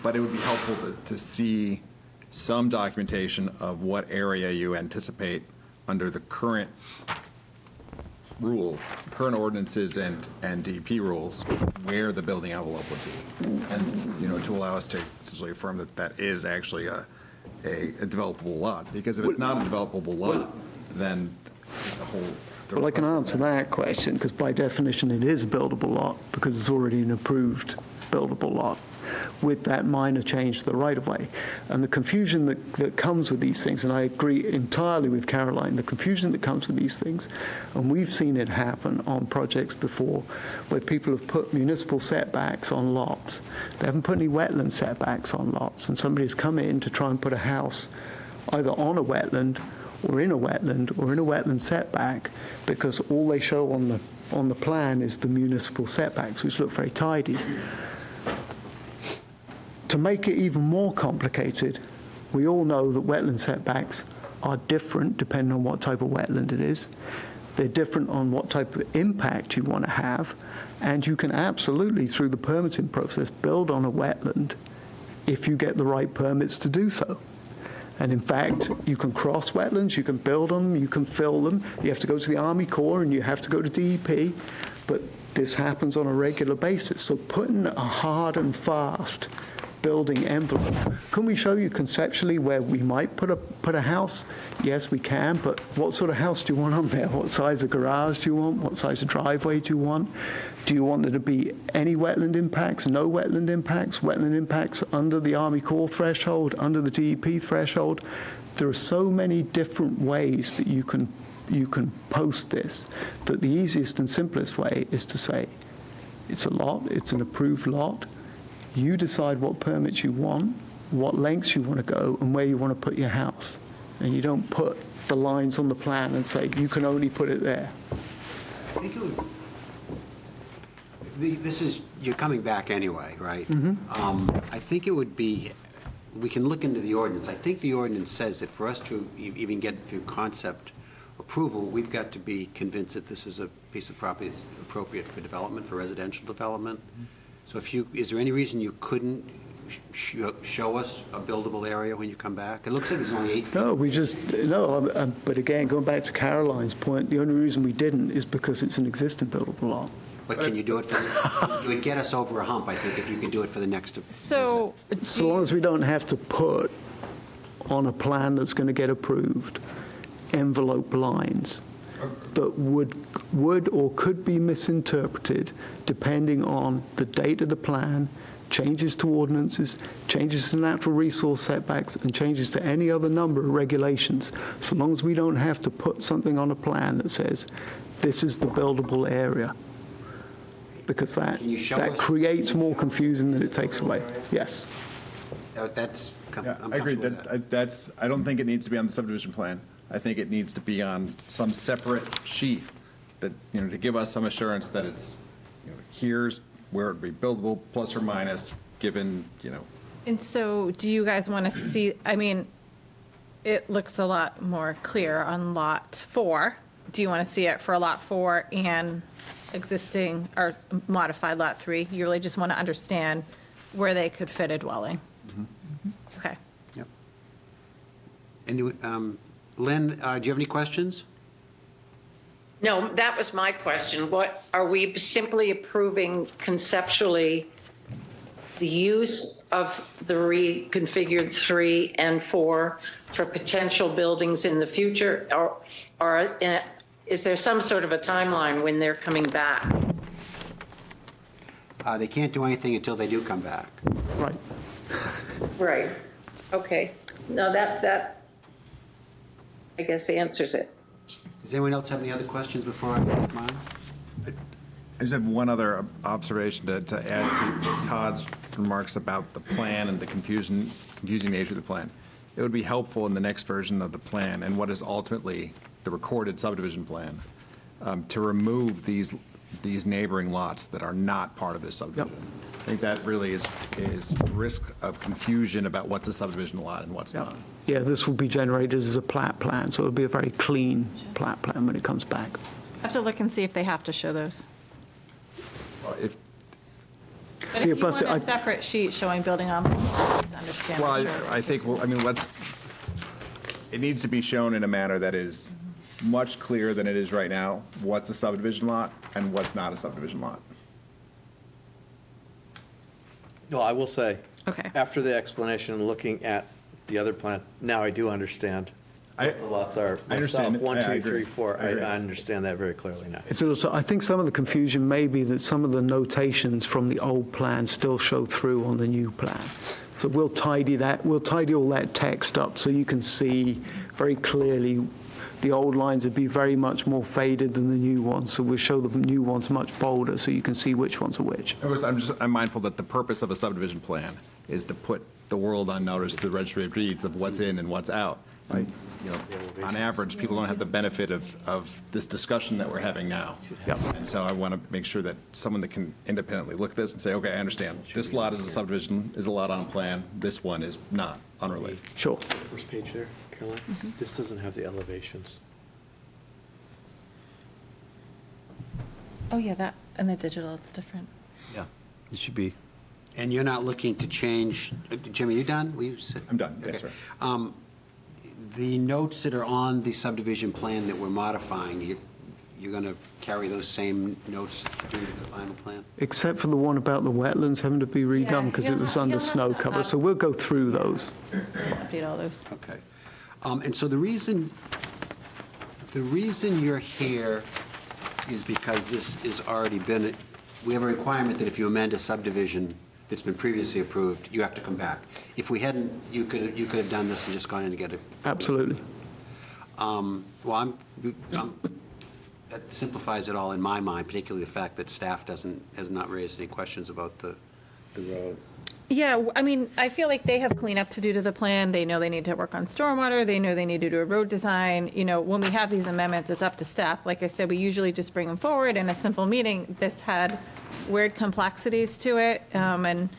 But it would be helpful to see some documentation of what area you anticipate under the current rules, current ordinances and DEP rules, where the building envelope would be. And, to allow us to essentially affirm that that is actually a developable lot. Because if it's not a developable lot, then the whole. Well, I can answer that question, because by definition it is a buildable lot, because it's already an approved buildable lot, with that minor change to the right-of-way. And the confusion that comes with these things, and I agree entirely with Caroline, the confusion that comes with these things, and we've seen it happen on projects before, where people have put municipal setbacks on lots. They haven't put any wetland setbacks on lots, and somebody's come in to try and put a house either on a wetland or in a wetland setback, because all they show on the plan is the municipal setbacks, which look very tidy. To make it even more complicated, we all know that wetland setbacks are different depending on what type of wetland it is. They're different on what type of impact you want to have, and you can absolutely, through the permitting process, build on a wetland if you get the right permits to do so. And in fact, you can cross wetlands, you can build them, you can fill them. You have to go to the Army Corps and you have to go to DEP, but this happens on a regular basis. So putting a hard and fast building envelope, can we show you conceptually where we might put a house? Yes, we can, but what sort of house do you want on there? What size of garage do you want? What size of driveway do you want? Do you want there to be any wetland impacts, no wetland impacts under the Army Corps threshold, under the DEP threshold? There are so many different ways that you can post this, that the easiest and simplest way is to say, it's a lot, it's an approved lot. You decide what permits you want, what lengths you want to go, and where you want to put your house. And you don't put the lines on the plan and say, you can only put it there. I think it would, you're coming back anyway, right? I think it would be we can look into the ordinance. I think the ordinance says that for us to even get through concept approval, we've got to be convinced that this is a piece of property that's appropriate for development, for residential development. So is there any reason you couldn't show us a buildable area when you come back? It looks like it's only 8 feet. No, but again, going back to Caroline's point, the only reason we didn't is because it's an existing buildable lot. But can you do it it would get us over a hump, I think, if you could do it for the next visit. So, So long as we don't have to put on a plan that's going to get approved envelope lines that would or could be misinterpreted depending on the date of the plan, changes to ordinances, changes to natural resource setbacks, and changes to any other number of regulations, so long as we don't have to put something on a plan that says, this is the buildable area. Because that Can you show us? creates more confusion than it takes away. Yes. That's, Yeah, I'm I agree. comfortable with that. I don't think it needs to be on the subdivision plan. I think it needs to be on some separate sheet that, to give us some assurance that it's, here's where it'd be buildable, plus or minus, given, and so do you guys want to see, I mean, it looks a lot more clear on Lot 4. Do you want to see it for Lot 4 and existing or modified Lot 3? You really just want to understand where they could fit a dwelling? Okay. Yep. And Lynn, do you have any questions? No, that was my question. What, are we simply approving conceptually the use of the reconfigured 3 and 4 for potential buildings in the future? Or is there some sort of a timeline when they're coming back? They can't do anything until they do come back. Right. Right. Okay. No, that I guess answers it. Does anyone else have any other questions before I ask mine? I just have one other observation to add to Todd's remarks about the plan and the confusing nature of the plan. It would be helpful in the next version of the plan and what is ultimately the recorded subdivision plan to remove these neighboring lots that are not part of this subdivision. I think that really is risk of confusion about what's a subdivision lot and what's not. Yeah, this will be generated as a plat plan, so it'll be a very clean plat plan when it comes back. I have to look and see if they have to show those. If But if Yeah, you but want a I- separate sheet showing building on, just understand. Well, the survey. I think, it needs to be shown in a manner that is much clearer than it is right now, what's a subdivision lot and what's not a subdivision lot. Well, I will say, Okay. after the explanation and looking at the other plan, now I do understand what the lots are. I understand. Myself, 1, Yeah, I 2, agree. 3, 4, I agree. I understand that very clearly now. It's also, I think some of the confusion may be that some of the notations from the old plan still show through on the new plan. So we'll tidy all that text up so you can see very clearly. The old lines would be very much more faded than the new ones, so we'll show the new ones much bolder so you can see which ones are which. I'm mindful that the purpose of a subdivision plan is to put the world on notice to the registry of deeds of what's in and what's out. Right. On average, people don't have the benefit of this discussion that we're having now. Yep. And so I want to make sure that someone that can independently look at this and say, okay, I understand, this lot is a subdivision, is a lot on a plan, this one is not, unrelated. Sure. First page there, Caroline, this doesn't have the elevations. Oh, yeah, that, and the digital, it's different. Yeah. It should be. And you're not looking to change, Jimmy, you done? I'm done, yes, Okay. sir. The notes that are on the subdivision plan that we're modifying, you're going to carry those same notes through the final plan? Except for the one about the wetlands having to be Yeah, redone because it you'll was have- under you'll have snow to, cover, so we'll go through those. Update all those. Okay. And so the reason you're here is because this has already been, we have a requirement that if you amend a subdivision that's been previously approved, you have to come back. If we hadn't, you could have done this and just gone in to get it. Absolutely. Well, that simplifies it all in my mind, particularly the fact that staff has not raised any questions about the road. Yeah, I mean, I feel like they have cleanup to do to the plan. They know they need to work on stormwater. They know they need to do a road design. You know, when we have these amendments, it's up to staff. Like I said, we usually just bring them forward in a simple meeting. This had weird complexities to it. And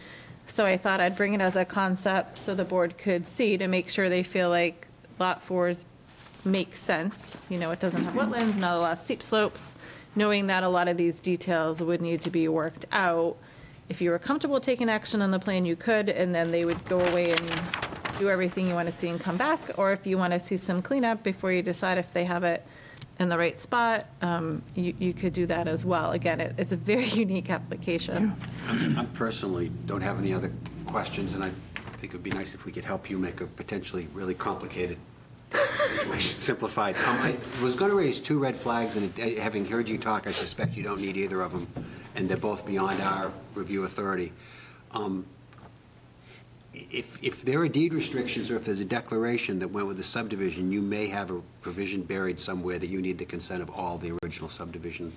So I thought I'd bring it as a concept so the board could see to make sure they feel like Lot 4's makes sense. You know, it doesn't have wetlands, not a lot of steep slopes, knowing that a lot of these details would need to be worked out. If you were comfortable taking action on the plan, you could, and then they would go away and do everything you want to see and come back. Or if you want to see some cleanup before you decide if they have it in the right spot, you could do that as well. Again, it's a very unique application. I personally don't have any other questions, and I think it would be nice if we could help you make a potentially really complicated situation simplified. I was going to raise two red flags, and having heard you talk, I suspect you don't need either of them, and they're both beyond our review authority. If there are deed restrictions or if there's a declaration that went with the subdivision, you may have a provision buried somewhere that you need the consent of all the original subdivision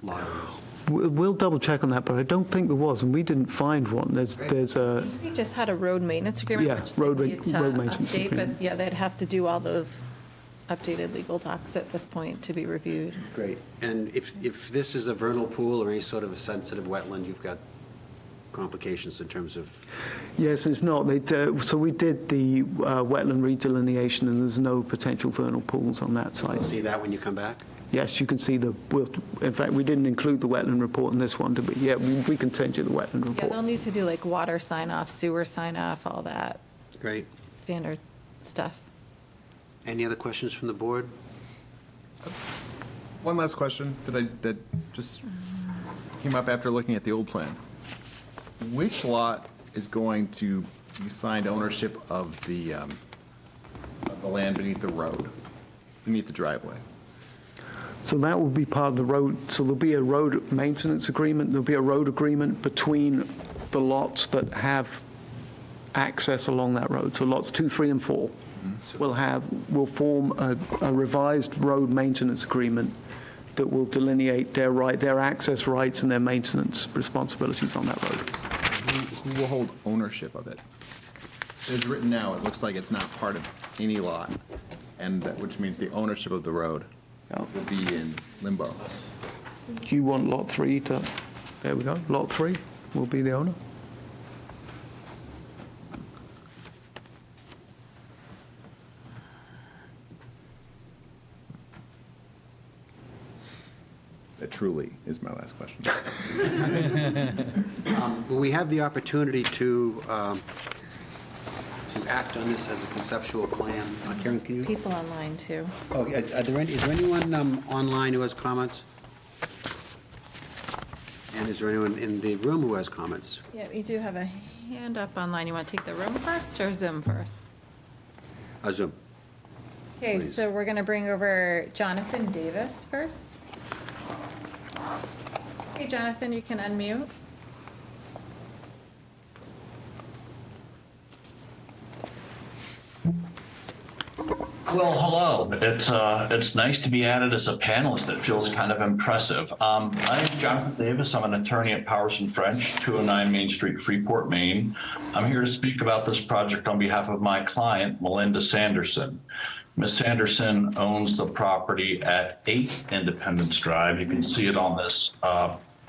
lot owners. We'll double check on that, but I don't think there was, and we didn't find one. There's a, We just had a road maintenance agreement, Yeah, which they road need to maintenance update, but agreement. yeah, they'd have to do all those updated legal docs at this point to be reviewed. Great. And if this is a vernal pool or any sort of a sensitive wetland, you've got complications in terms of, yes, it's not. So we did the wetland redelineation, and there's no potential vernal pools on that side. you'll see that when you come back? Yes, you can see in fact, we didn't include the wetland report in this one, but yeah, we can send you the wetland Yeah, report. they'll need to do like water sign off, sewer sign off, all that Great. standard stuff. Any other questions from the board? One last question that just came up after looking at the old plan. Which lot is going to be signed ownership of the land beneath the road, beneath the driveway? So that will be part of the road, so there'll be a road maintenance agreement, there'll be a road agreement between the lots that have access along that road. So lots 2, 3, and 4 will form a revised road maintenance agreement that will delineate their access rights and their maintenance responsibilities on that road. Who will hold ownership of it? As written now, it looks like it's not part of any lot, which means the ownership of the road will be in limbo. Do you want Lot 3 to, there we go, Lot 3 will be the owner? That truly is my last question. Will we have the opportunity to act on this as a conceptual plan? Karen, can you? People online too. Oh, is there anyone online who has comments? And is there anyone in the room who has comments? Yeah, we do have a hand up online. You want to take the room first or Zoom first? Zoom. Okay, Please. so we're going to bring over Jonathan Davis first. Hey, Jonathan, you can unmute. Well, hello. It's nice to be added as a panelist. It feels kind of impressive. My name's Jonathan Davis. I'm an attorney at Powers & French, 209 Main Street, Freeport, Maine. I'm here to speak about this project on behalf of my client, Melinda Sanderson. Ms. Sanderson owns the property at 8 Independence Drive. You can see it on this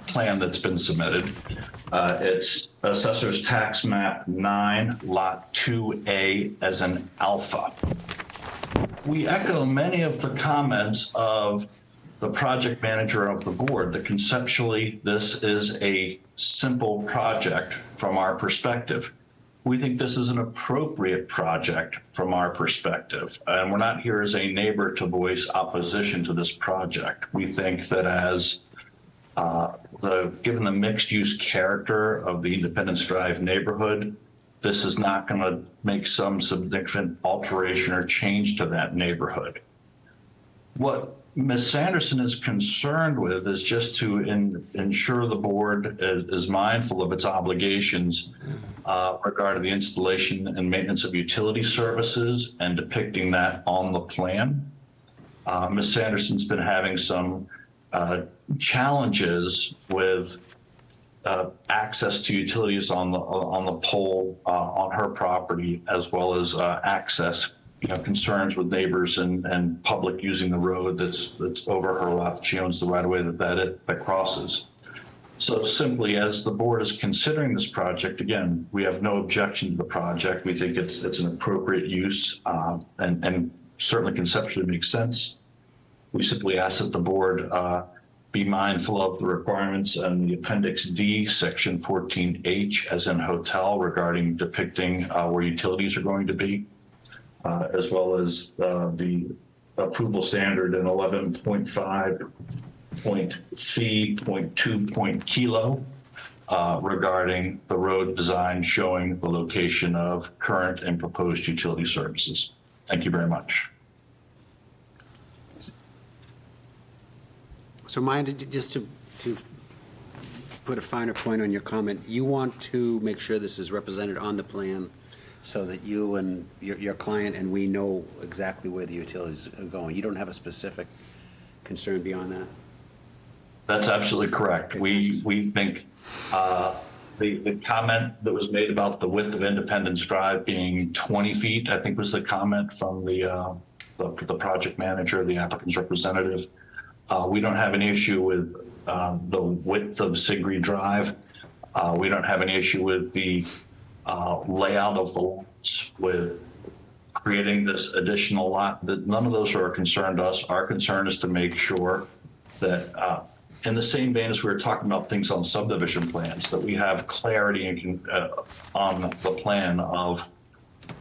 plan that's been submitted. It's Assessor's Tax Map 9, Lot 2A as an alpha. We echo many of the comments of the project manager of the board that conceptually this is a simple project from our perspective. We think this is an appropriate project from our perspective, and we're not here as a neighbor to voice opposition to this project. We think that as given the mixed-use character of the Independence Drive neighborhood, this is not going to make some significant alteration or change to that neighborhood. What Ms. Sanderson is concerned with is just to ensure the board is mindful of its obligations regarding the installation and maintenance of utility services and depicting that on the plan. Ms. Sanderson's been having some challenges with access to utilities on the pole on her property, as well as access, concerns with neighbors and public using the road that's over her lot. She owns the right of way that crosses. So simply, as the board is considering this project, again, we have no objection to the project. We think it's an appropriate use and certainly conceptually makes sense. We simply ask that the board be mindful of the requirements in the Appendix D, Section 14H, as in hotel, regarding depicting where utilities are going to be, as well as the approval standard in 11.5.C.2. Regarding the road design showing the location of current and proposed utility services. Thank you very much. So Maya, just to put a finer point on your comment, you want to make sure this is represented on the plan so that you and your client and we know exactly where the utilities are going. You don't have a specific concern beyond that? That's absolutely correct. Okay, We think the comment that was made about the width of Independence Drive being 20 feet, I think was the comment from the project manager, the applicant's representative. We don't have any issue with the width of Sigree Drive. We don't have any issue with the layout of the lots, with creating this additional lot. None of those are a concern to us. Our concern is to make sure that in the same vein as we were talking about things on subdivision plans, that we have clarity on the plan of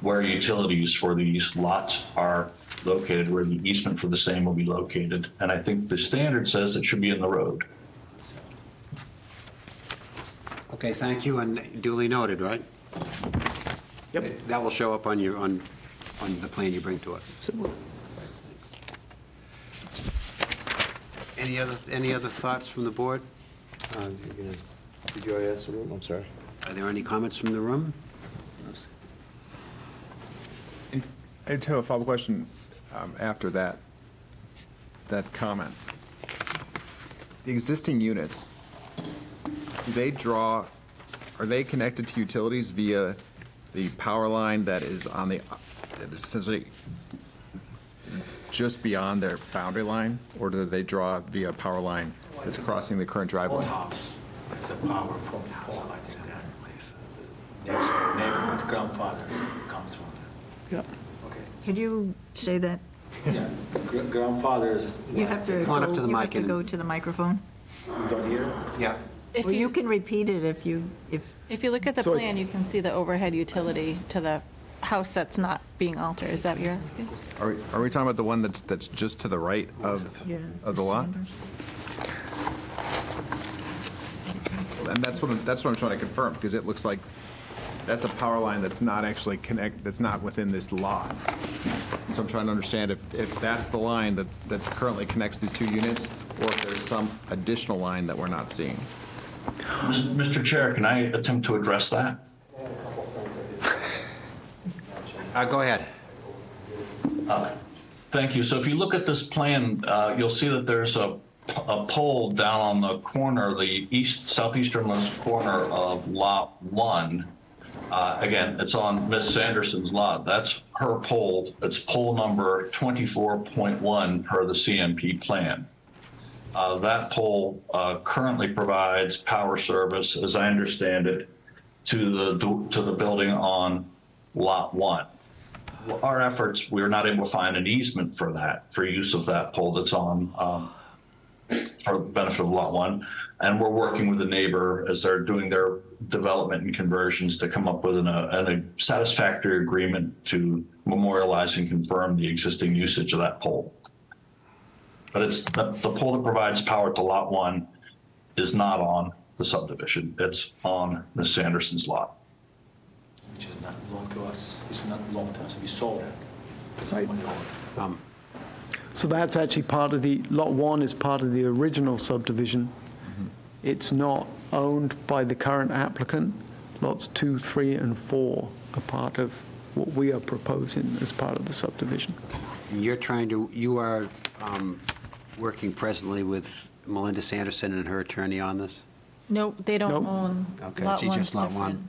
where utilities for these lots are located, where the easement for the same will be located. And I think the standard says it should be in the road. Okay, thank you, and duly noted, right? Yep. That will show up on your, on the plan you bring to us. Any other thoughts from the board? Did you ask the room? I'm sorry. Are there any comments from the room? I have a follow-up question after that comment. The existing units, are they connected to utilities via the power line that is that is essentially just beyond their boundary line, or do they draw via a power line that's crossing the current driveway? House, it's a power from the pole like that. Next neighborhood grandfather comes from Yeah. that. Okay. Could you say that? Yeah, grandfather's. You have to Come on up to the you have mic to and- go to the microphone. You don't hear? Yeah. If Or you you, can repeat it if you. if you look at the Sorry. plan, you can see the overhead utility to the house that's not being altered. Is that what you're asking? Are we talking about the one that's just to the right of the lot? And that's what I'm trying to confirm, because it looks like that's a power line that's not actually that's not within this lot. So I'm trying to understand if that's the line that's currently connects these two units, or if there's some additional line that we're not seeing. Mr. Chair, can I attempt to address that? Go ahead. Thank you. So if you look at this plan, you'll see that there's a pole down on the corner, the southeasternmost corner of Lot 1. Again, it's on Miss Sanderson's lot. That's her pole. It's pole number 24.1 per the CMP plan. That pole currently provides power service, as I understand it, to the building on Lot 1. Our efforts, we were not able to find an easement for use of that pole that's on for the benefit of Lot 1. And we're working with the neighbor as they're doing their development and conversions to come up with a satisfactory agreement to memorialize and confirm the existing usage of that pole. But it's the pole that provides power to Lot 1 is not on the subdivision. It's on Ms. Sanderson's lot. Which is not belong to us. It's not belong to us. We sold that. Right. Somebody owned So that's actually part of Lot 1 is part of the original subdivision. It's not owned by the current applicant. Lots 2, 3, and 4 are part of what we are proposing as part of the subdivision. You are working presently with Melinda Sanderson and her attorney on this? No, they don't Nope. own Okay, Lot so One's just Lot different. 1.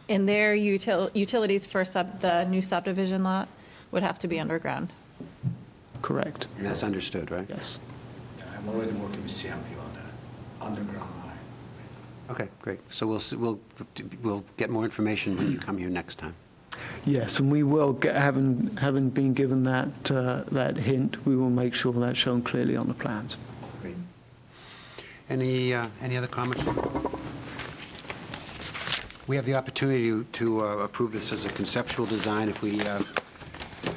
And their utilities for the new subdivision lot would have to be underground. Correct. And that's understood, right? Yes. I'm already working with CMP on that underground line. Okay, great. So we'll get more information when you come here next time. Yes, and we will, having been given that hint, we will make sure that's shown clearly on the plans. Great. Any other comments? We have the opportunity to approve this as a conceptual design if we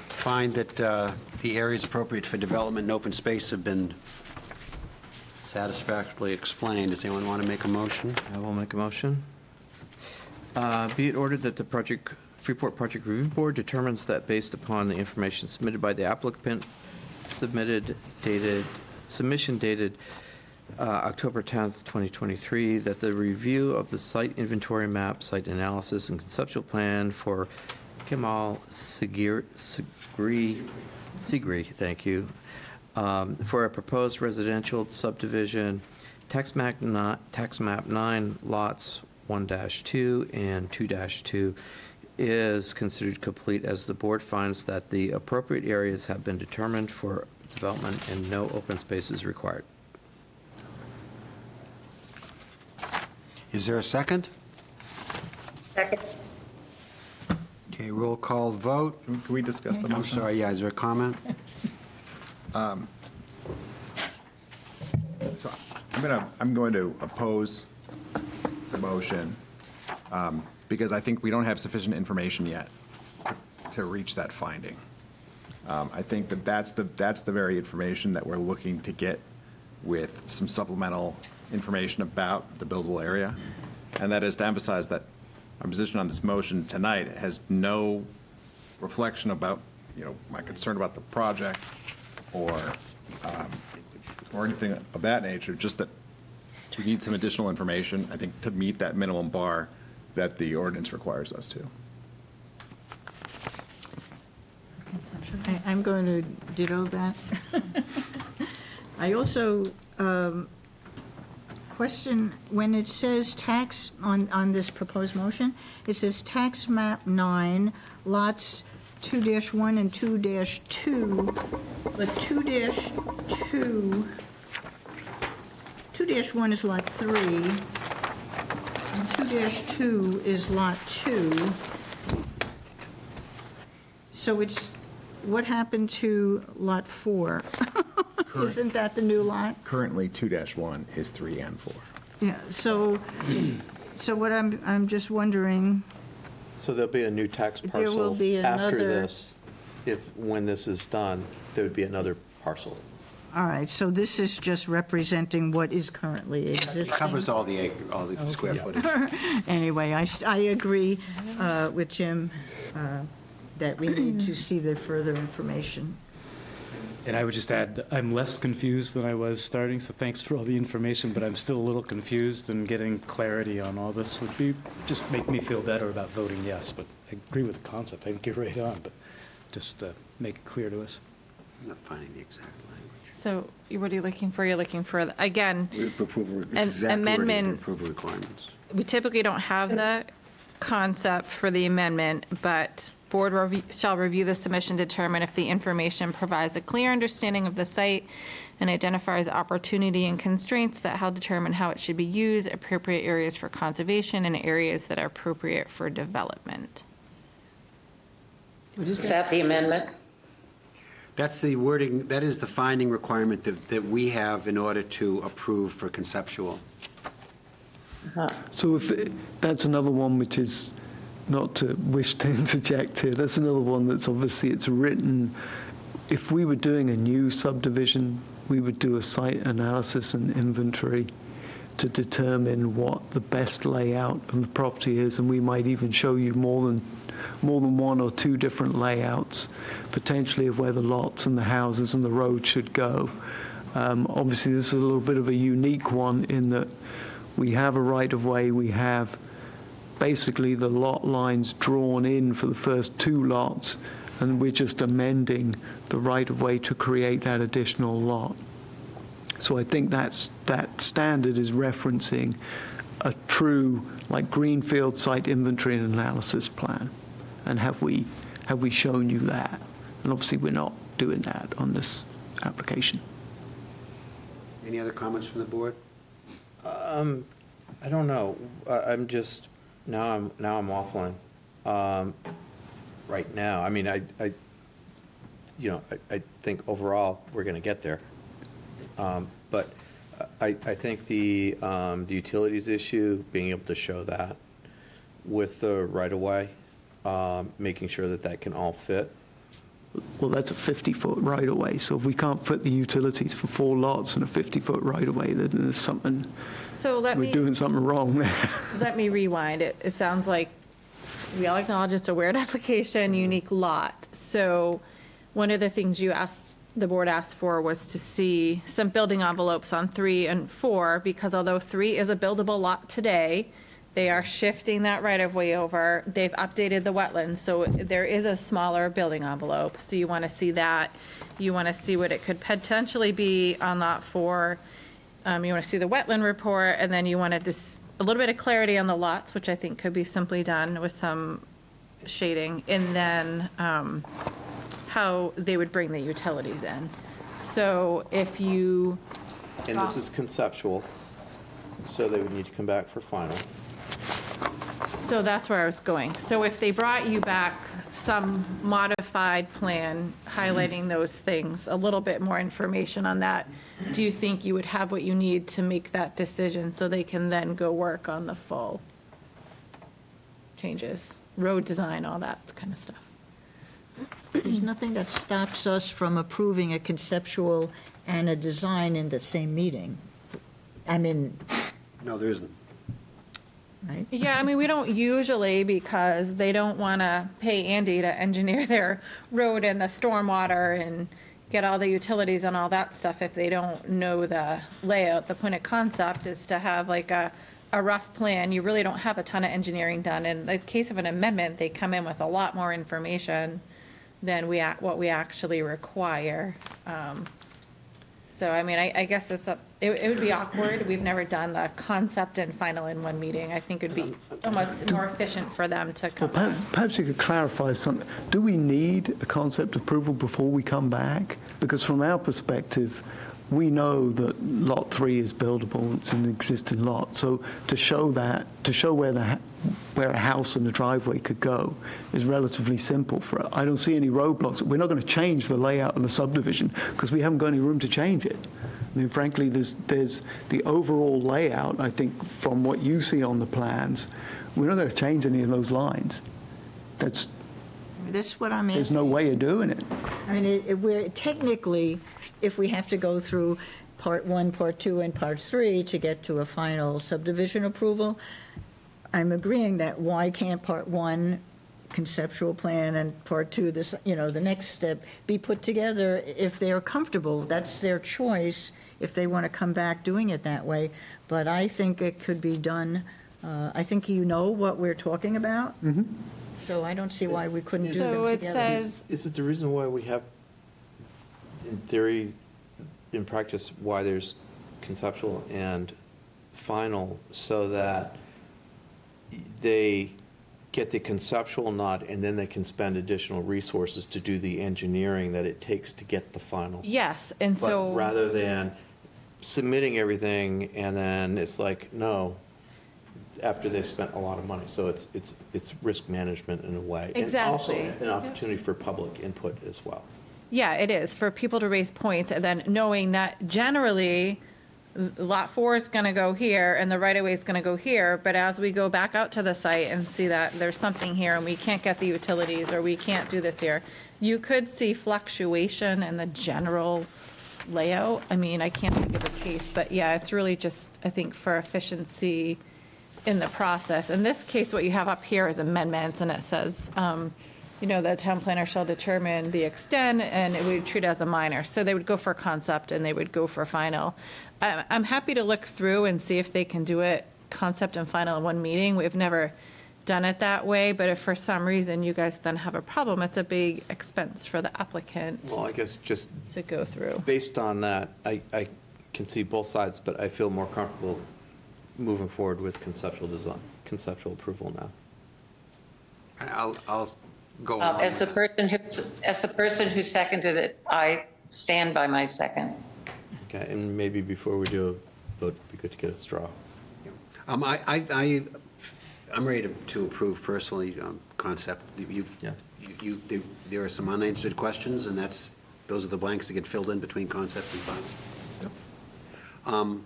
find that the areas appropriate for development and open space have been satisfactorily explained. Does anyone want to make a motion? I will make a motion. Be it ordered that the Freeport Project Review Board determines that based upon the information submitted by the applicant, submission dated October 10th, 2023, that the review of the site inventory map, site analysis, and conceptual plan for Kemal Sigri, thank you, for a proposed residential subdivision, tax map 9, lots 1-2 and 2-2, is considered complete as the board finds that the appropriate areas have been determined for development and no open space is required. Is there a second? Second. Okay, roll call vote. Can we discuss the motion? I'm sorry, yeah, is there a comment? So I'm going to oppose the motion because I think we don't have sufficient information yet to reach that finding. I think that's the very information that we're looking to get with some supplemental information about the buildable area. And that is to emphasize that our position on this motion tonight has no reflection about, my concern about the project or anything of that nature, just that we need some additional information, I think, to meet that minimum bar that the ordinance requires us to. I'm going to ditto that. I also question, when it says tax, on this proposed motion, it says tax map 9, lots 2-1 and 2-2, but 2-1 is lot 3, and 2-2 is lot 2. So what happened to lot 4? Isn't that the new lot? Currently, 2-1 is 3 and 4. Yeah, so what I'm just wondering, So there'll be a new tax There will parcel be after another- this. When this is done, there would be another parcel. all right, so this is just representing what is currently It existing? covers all the square footage. Anyway, I agree with Jim that we need to see the further information. And I would just add, I'm less confused than I was starting, so thanks for all the information, but I'm still a little confused, and getting clarity on all this would just make me feel better about voting yes. But I agree with the concept. I think you're right on, but just make it clear to us. I'm not finding the exact language. So what are you looking for? You're looking for, again, Approval, An exact wording for amendment- approval requirements. we typically don't have the concept for the amendment, but board shall review the submission, determine if the information provides a clear understanding of the site and identifies opportunity and constraints that help determine how it should be used, appropriate areas for conservation, and areas that are appropriate for development. Is that the amendment? That's the wording, that is the finding requirement that we have in order to approve for conceptual. So that's another one which is, not to wish to interject here, that's another one that's obviously, it's written, if we were doing a new subdivision, we would do a site analysis and inventory to determine what the best layout of the property is, and we might even show you more than one or two different layouts, potentially of where the lots and the houses and the road should go. Obviously, this is a little bit of a unique one in that we have a right-of-way, we have basically the lot lines drawn in for the first two lots, and we're just amending the right-of-way to create that additional lot. So I think that standard is referencing a true, like, greenfield site inventory and analysis plan. And have we shown you that? And obviously, we're not doing that on this application. Any other comments from the board? I don't know. I'm just, now I'm offline. Right now, I mean, I think overall, we're going to get there. But I think the utilities issue, being able to show that with the right-of-way, making sure that that can all fit. Well, that's a 50-foot right-of-way, so if we can't fit the utilities for 4 lots and a 50-foot right-of-way, then there's something, So we're doing something wrong there. let me rewind. It sounds like we all acknowledge it's a weird application, unique lot. So one of the things the board asked for was to see some building envelopes on 3 and 4, because although 3 is a buildable lot today, they are shifting that right-of-way over. They've updated the wetlands, so there is a smaller building envelope. So you want to see that. You want to see what it could potentially be on lot 4. You want to see the wetland report, and then you want to a little bit of clarity on the lots, which I think could be simply done with some shading, and then how they would bring the utilities in. So if you. And this is conceptual, so they would need to come back for final. So that's where I was going. So if they brought you back some modified plan highlighting those things, a little bit more information on that, do you think you would have what you need to make that decision so they can then go work on the full changes, road design, all that kind of stuff? There's nothing that stops us from approving a conceptual and a design in the same meeting. I mean, No, there isn't. right? Yeah, I mean, we don't usually, because they don't want to pay Andy to engineer their road and the stormwater and get all the utilities and all that stuff if they don't know the layout. The point of concept is to have like a rough plan. You really don't have a ton of engineering done. In the case of an amendment, they come in with a lot more information than what we actually require. So, I mean, I guess it would be awkward. We've never done the concept and final in one meeting. I think it would be almost more efficient for them to come back. Perhaps you could clarify something. Do we need a concept approval before we come back? Because from our perspective, we know that Lot 3 is buildable, it's an existing lot. So to show where a house and a driveway could go is relatively simple for us. I don't see any roadblocks. We're not going to change the layout of the subdivision because we haven't got any room to change it. I mean, frankly, there's the overall layout, I think, from what you see on the plans, we're not going to change any of those lines. That's what I'm asking. There's no way of doing it. I mean, we're technically, if we have to go through Part 1, Part 2, and Part 3 to get to a final subdivision approval, I'm agreeing that why can't Part 1 conceptual plan and Part 2, the next step, be put together if they're comfortable? That's their choice if they want to come back doing it that way. But I think it could be done, I think you know what we're talking about. Mm-hmm. So I don't see why we couldn't do So them it together. says, Is it the reason why we have, in theory, in practice, why there's conceptual and final, so that they get the conceptual nod and then they can spend additional resources to do the engineering that it takes to get the final? yes, and so. But rather than submitting everything and then it's like, no, after they spent a lot of money. So it's risk management in a way. Exactly. And also an opportunity for public input as well. Yeah, it is, for people to raise points, and then knowing that generally, Lot 4 is going to go here, and the right-of-way is going to go here, but as we go back out to the site and see that there's something here, and we can't get the utilities, or we can't do this here, you could see fluctuation in the general layout. I mean, I can't think of a case, but yeah, it's really just, I think, for efficiency in the process. In this case, what you have up here is amendments, and it says, the town planner shall determine the extent, and it would treat it as a minor. So they would go for concept, and they would go for final. I'm happy to look through and see if they can do it concept and final in one meeting. We've never done it that way, but if for some reason you guys then have a problem, it's a big expense for the applicant Well, I guess just to go through. based on that, I can see both sides, but I feel more comfortable moving forward with conceptual design, conceptual approval now. And I'll go along As the with person who seconded it, I stand by my second. Okay, and maybe before we do a vote, it'd be good to get a straw. I'm ready to approve personally, concept. Yeah. There are some unanswered questions, and those are the blanks that get filled in between concept and final.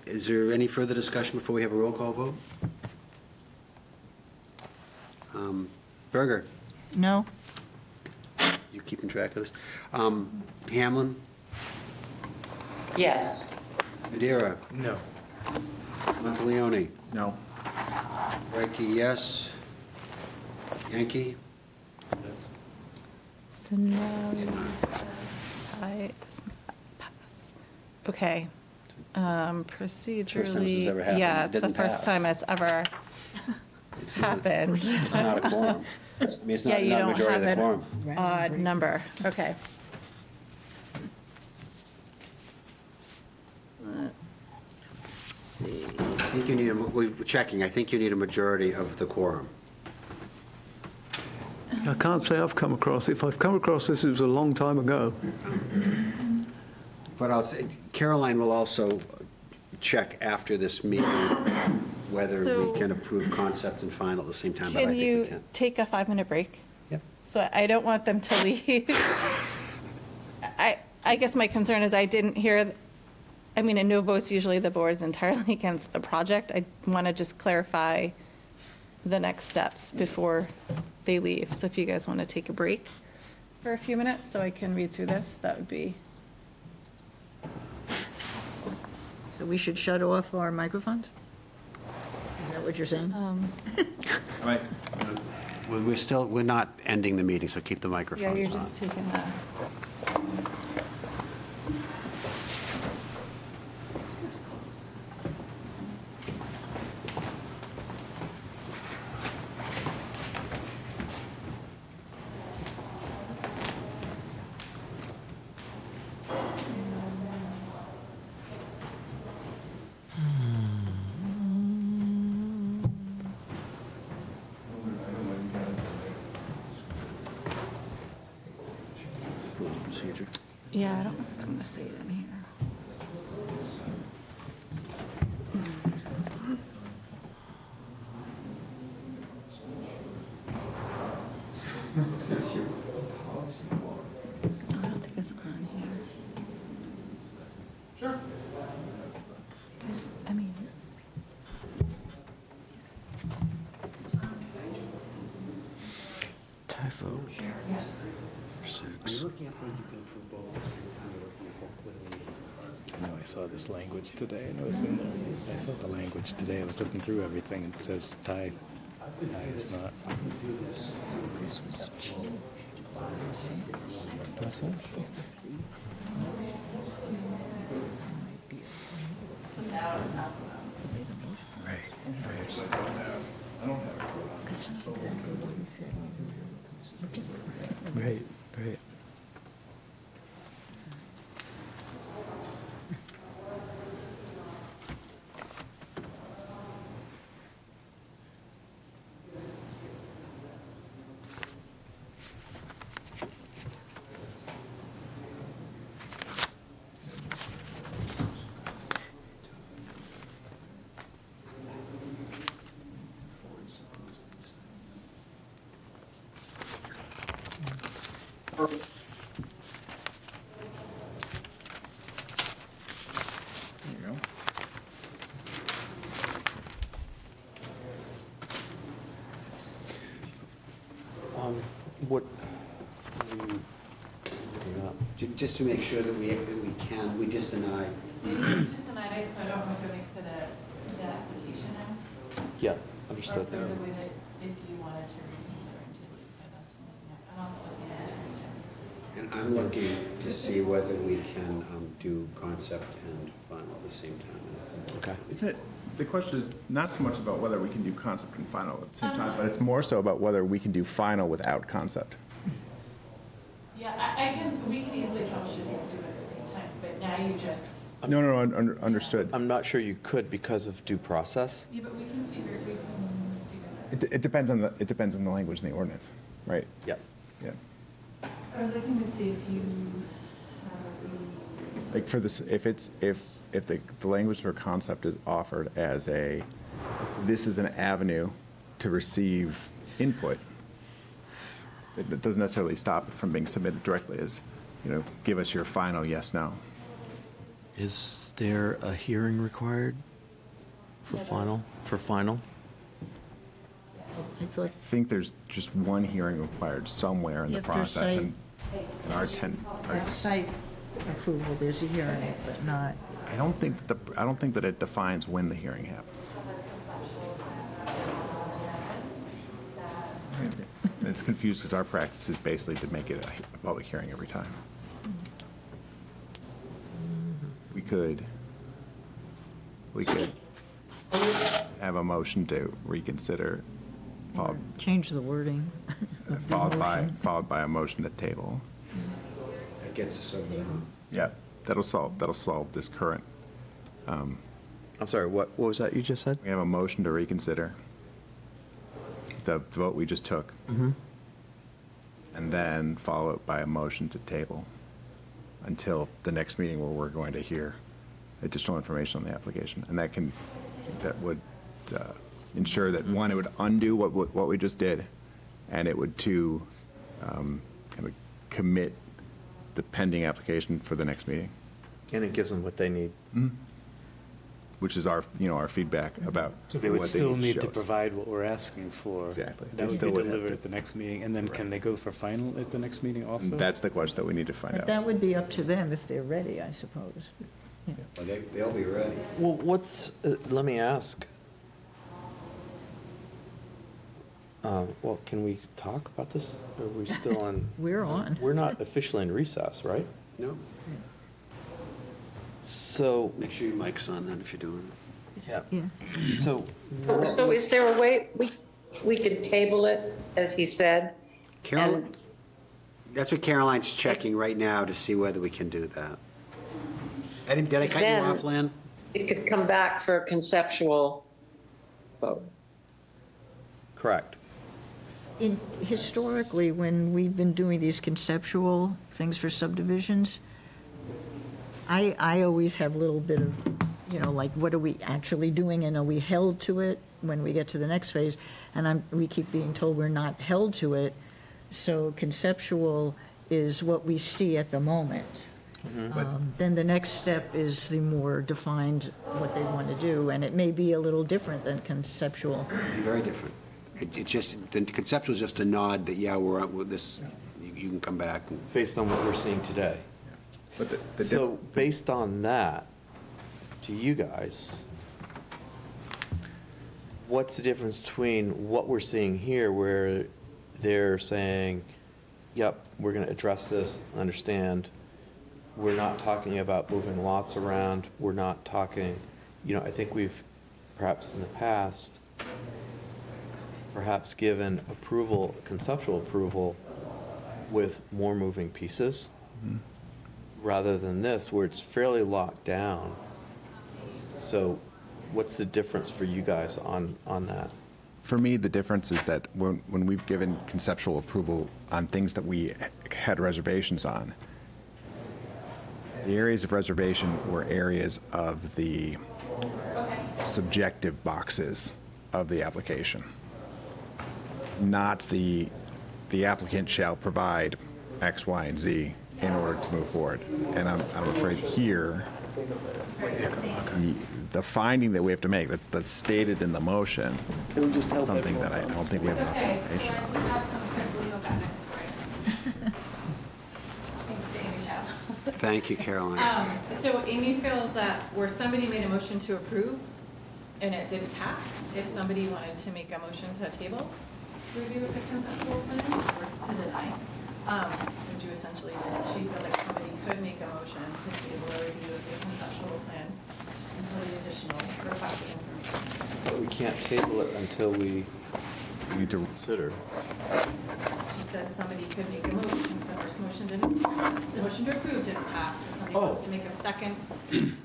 Is there any further discussion before we have a roll call vote? Berger, No? you keeping track of this? Hamlin, Yes. Madeira, No. Monteleone, No. Radke, yes. Yankee? So no, it doesn't pass. Okay. First time this has ever Procedurally, happened. yeah, It it's the didn't first pass. time it's ever It's not- happened. It's not a quorum. I mean, it's Yeah, not you not a don't majority of the have quorum. an odd number, okay. I think you need, we're checking, I think you need a majority of the quorum. I can't say I've come across, if I've come across this, it was a long time ago. But I'll say, Caroline will also check after this meeting whether So- we can approve concept and final at the same time, but I Can think we you can. take a 5-minute break? Yep. So I don't want them to leave. I guess my concern is I didn't hear, I mean, a no vote's usually the board's entirely against the project. I want to just clarify the next steps before they leave. So if you guys want to take a break for a few minutes so I can read through this, that would be, So we should shut off our microphones? Is that what you're saying? Right. We're not ending the meeting, so keep the yeah, microphones you're on. just taking the. Rules of procedure. Yeah, I don't know if it's going to say it in here. I don't think it's on here. Sure. I mean. Typho. Six. I know I saw this language today, and it was in there. I saw the language today. I was looking through everything, and it says Thai. Thai is not. What's that? Right, right. Right. There you go. What, just to make sure that we can, we just deny. It's just an item, so I don't know if it makes it the application then. Yeah, Or understood. if there's a way that if you wanted to reconsider and to leave, but that's what I'm also looking at. And I'm looking to see whether we can do concept and final at the same time. Okay. Isn't it, the question is not so much about whether we can do concept and final at the same time, but it's more so about whether we can do final without concept. Yeah, we can easily troubleshoot and do it at the same time, but now you just, No, understood. I'm not sure you could because of due process. yeah, but we can figure that. It depends on the language in the ordinance, right? Yep. Yeah. I was looking to see if you have a Like for this, if if the language for concept is offered as this is an avenue to receive input, it doesn't necessarily stop it from being submitted directly as, give us your final yes, no. Is there a hearing required for final? I thought, I think there's just one hearing required somewhere in the You have to process. say- And our site approval, there's a hearing, but not, I don't think that it defines when the hearing happens. It's confused because our practice is basically to make it a public hearing every time. We could have a motion to reconsider, change the wording of the motion. followed by a motion to table. That gets us over there. Yeah, that'll solve this current. I'm sorry, what was that you just said? We have a motion to reconsider the vote we just took. And then follow it by a motion to table until the next meeting where we're going to hear additional information on the application. And that would ensure that, one, it would undo what we just did, and it would, two, kind of commit the pending application for the next meeting, And it gives them what they need. which is our feedback about So they what would still to need to show us. provide what we're asking for. Exactly. They That would still be would have delivered to. at the next meeting, and then can they go for final at the next meeting also? And that's the question that we need to find But out. that would be up to them if they're ready, I suppose. Yeah. Well, they'll be ready. Well, let me ask. Well, can we talk about this? Are we still on? We're on. We're not officially in recess, right? No? So, Make sure your mic's on then if you're doing it. Yeah. so So is there a way we could table it, as he said? Carolyn, that's what Caroline's checking right now to see whether we can do that. Did I cut you Then- off, Lynn? It could come back for a conceptual vote. correct. Historically, when we've been doing these conceptual things for subdivisions, I always have a little bit of, like, what are we actually doing, and are we held to it when we get to the next phase? And we keep being told we're not held to it, so conceptual is what we see at the moment. Then the next step is the more defined, what they want to do, and it may be a little different than conceptual. Very different. It's just, the conceptual is just a nod that, yeah, we're on with this, you can come back. Based on what we're seeing today. But the So, based on that, to you guys, what's the difference between what we're seeing here, where they're saying, yep, we're going to address this, understand, we're not talking about moving lots around, we're not talking, I think we've, perhaps in the past, perhaps given approval, conceptual approval, with more moving pieces, rather than this, where it's fairly locked down. So what's the difference for you guys on that? For me, the difference is that when we've given conceptual approval on things that we had reservations on, the areas of reservation were areas of the subjective boxes of the application, not the applicant shall provide X, Y, and Z in order to move forward. And I'm afraid here, the finding that we have to make, that's stated in the motion, is something that I don't think we have enough Okay, so information I on. do have some quick legal guidance for you. Thanks to Amy Chow. Thank you, Caroline. So Amy feels that where somebody made a motion to approve and it didn't pass, if somebody wanted to make a motion to table review of the conceptual plan or to deny, which you essentially did, she feels like somebody could make a motion to table a review of the conceptual plan until the additional requested information. But we can't table it until we We need to consider. She said somebody could make a motion, since the first motion didn't, the motion to approve didn't pass, if somebody wants to make a second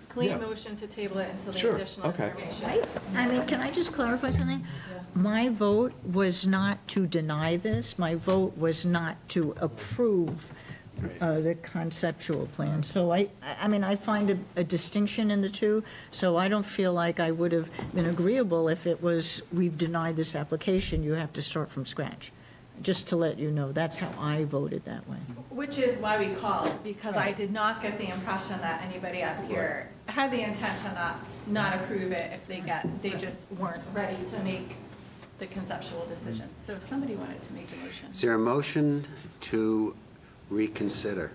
clean Yeah. motion to table it until the Sure, additional okay. information. I mean, can I just clarify something? My vote was not to deny this, my vote was not to approve the conceptual plan. So I mean, I find a distinction in the two, so I don't feel like I would have been agreeable if it was, we've denied this application, you have to start from scratch. Just to let you know, that's how I voted that way. Which is why we called, because I did not get the impression that anybody up here had the intent to not approve it if they just weren't ready to make the conceptual decision. So if somebody wanted to make a motion. Is there a motion to reconsider?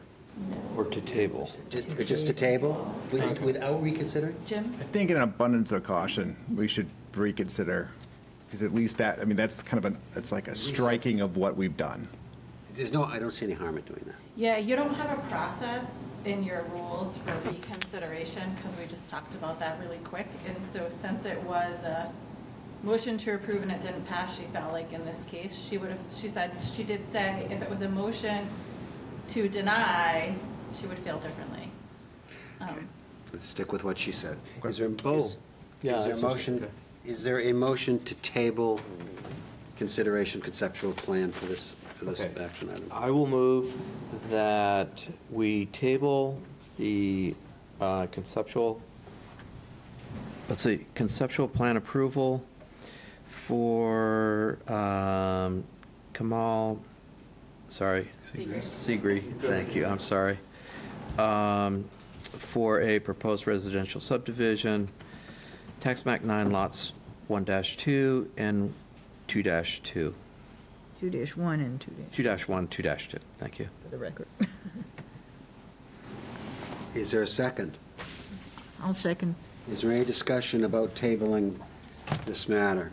Or to table. Just to table, without reconsidering? Jim? I think in abundance of caution, we should reconsider, because at least that, I mean, that's kind of that's like a striking of what we've done. I don't see any harm in doing that. Yeah, you don't have a process in your rules for reconsideration, because we just talked about that really quick. And so since it was a motion to approve and it didn't pass, she felt like in this case, she did say if it was a motion to deny, she would feel differently. Let's stick with what she said. Is Yeah, there a motion? Is there a motion to table consideration conceptual plan for this Okay. action item? I will move that we table the conceptual plan approval for Seagree, thank you, I'm sorry, for a proposed residential subdivision, tax map 9 lots 1-2 and 2-2. 2-1 and 2-1, 2-2, thank you. for the record. Is there a second? I'll second. Is there any discussion about tabling this matter?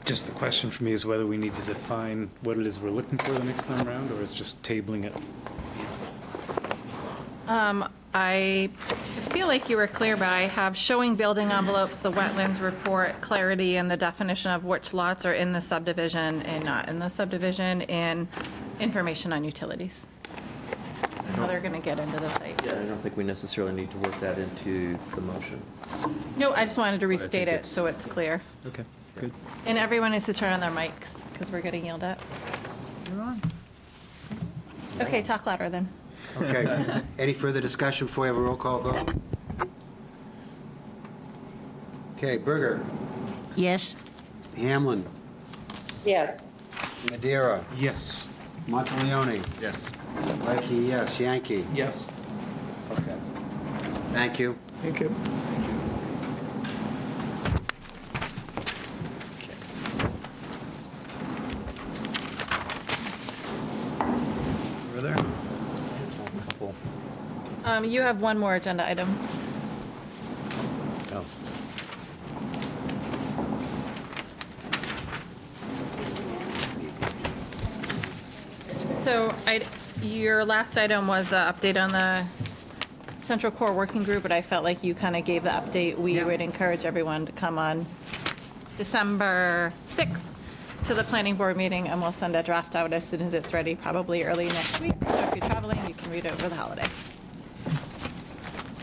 Just the question for me is whether we need to define what it is we're looking for the next time around, or is just tabling it? I feel like you were clear, but I have showing building envelopes, the wetlands report, clarity, and the definition of which lots are in the subdivision and not in the subdivision, and information on utilities. How they're going to get into the site. Yeah, I don't think we necessarily need to work that into the motion. No, I just wanted to I think restate it it's- so it's clear. Okay, good. And everyone needs to turn on their mics, because we're getting yelled at. You're on. Okay, talk louder then. Okay. Any further discussion before we have a roll call vote? Okay, Berger, Yes? Hamlin, Yes. Madeira, Yes. Monteleone. Yes. Likey, yes. Yankee. Yes. Okay. Thank you. Thank you. Over there? Couple. You have one more agenda item. Oh. So your last item was an update on the Central Core Working Group, but I felt like you kind of gave the update. We would encourage everyone to come on December 6th to the planning board meeting, and we'll send a draft out as soon as it's ready, probably early next week. So if you're traveling, you can read it over the holiday.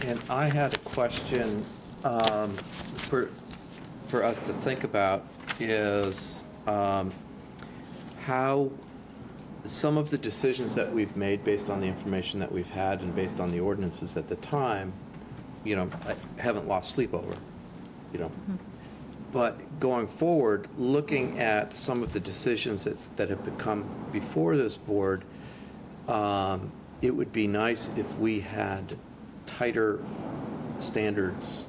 And I had a question for us to think about is how some of the decisions that we've made based on the information that we've had and based on the ordinances at the time, I haven't lost sleep over, But going forward, looking at some of the decisions that have come before this board, it would be nice if we had tighter standards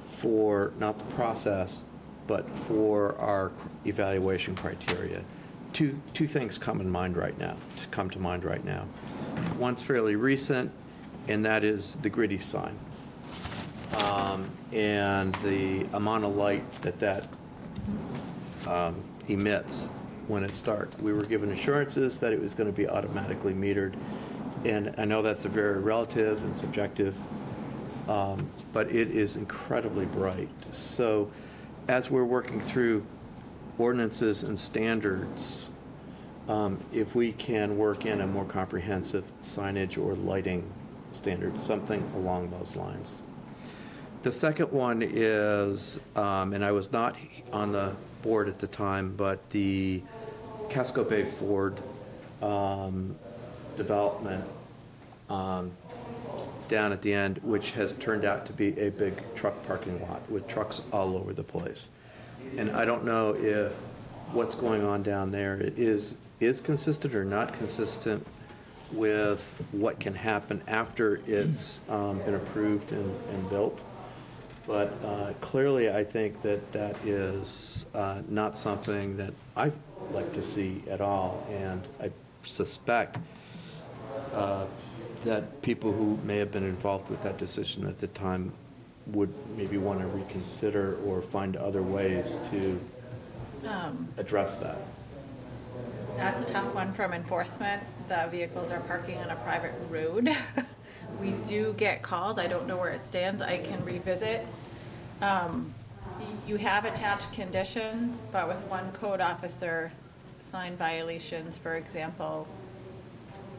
for, not the process, but for our evaluation criteria. Two things come to mind right now. One's fairly recent, and that is the gritty sign. And the amount of light that emits when it starts. We were given assurances that it was going to be automatically metered, and I know that's a very relative and subjective, but it is incredibly bright. So as we're working through ordinances and standards, if we can work in a more comprehensive signage or lighting standard, something along those lines. The second one is, and I was not on the board at the time, but the Casco Bay Ford development down at the end, which has turned out to be a big truck parking lot with trucks all over the place. And I don't know if what's going on down there is consistent or not consistent with what can happen after it's been approved and built. But clearly, I think that that is not something that I like to see at all. And I suspect that people who may have been involved with that decision at the time would maybe want to reconsider or find other ways to address that. That's a tough one from enforcement. The vehicles are parking on a private road. We do get calls. I don't know where it stands. I can revisit. You have attached conditions, but with one code officer, sign violations, for example,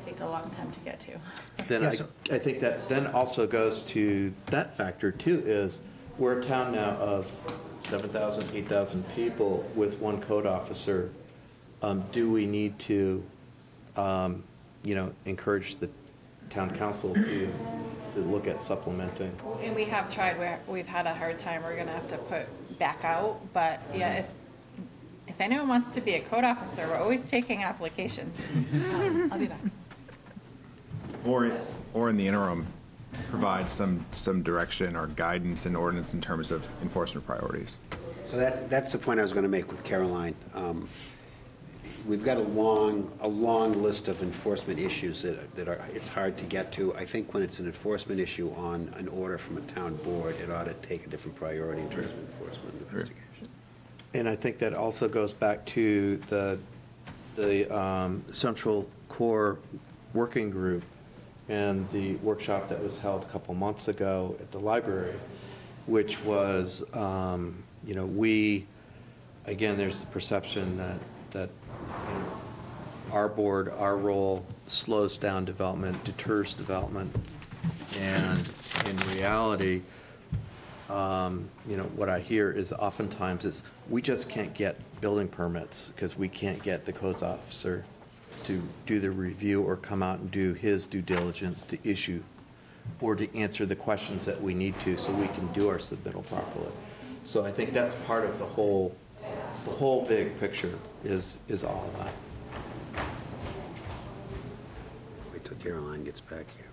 take a long time to get to. Then I think that then also goes to that factor too, is we're a town now of 7,000, 8,000 people with one code officer. Do we need to, encourage the town council to look at supplementing? And we have tried, we've had a hard time, we're gonna have to put back out, but yeah, if anyone wants to be a code officer, we're always taking applications. I'll be back. Or in the interim, provide some direction or guidance and ordinance in terms of enforcement priorities. So that's the point I was going to make with Caroline. We've got a long list of enforcement issues that are, it's hard to get to. I think when it's an enforcement issue on an order from a town board, it ought to take a different priority in terms of enforcement and investigation. And I think that also goes back to the Central Core Working Group and the workshop that was held a couple months ago at the library, which was, again, there's the perception that our board, our role slows down development, deters development. And in reality, what I hear is oftentimes is we just can't get building permits because we can't get the codes officer to do the review or come out and do his due diligence to issue or to answer the questions that we need to so we can do our submittal properly. So I think that's part of the whole big picture is all of that. Wait till Caroline gets back here.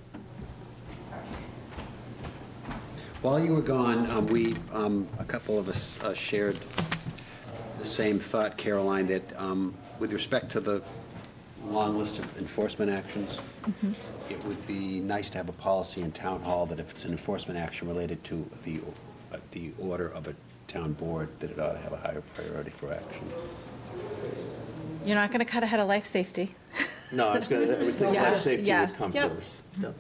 While you were gone, a couple of us shared the same thought, Caroline, that with respect to the long list of enforcement actions, it would be nice to have a policy in town hall that if it's an enforcement action related to the order of a town board, that it ought to have a higher priority for action. You're not gonna cut ahead of life safety. No, I would think Yeah. life safety Yeah. would come Yep. first. Yep.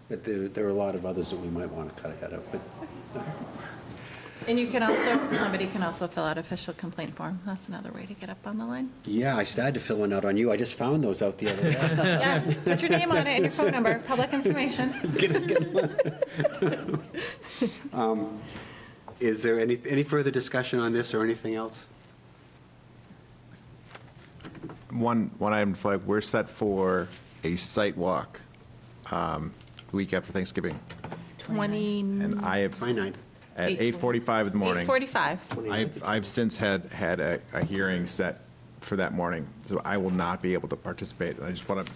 But there are a lot of others that we might want to cut ahead of, but And you can somebody can also fill out official complaint form. That's another way to get up on the line. yeah, I started to fill one out on you. I just found those out the other day. Yes, put your name on it and your phone number, public information. Is there any further discussion on this or anything else? One item to flag, we're set for a site walk week after Thanksgiving. 20. And I have, 29th. at 8:45 in the morning. 8:45. I've since had a hearing set for that morning, so I will not be able to participate. And I just want to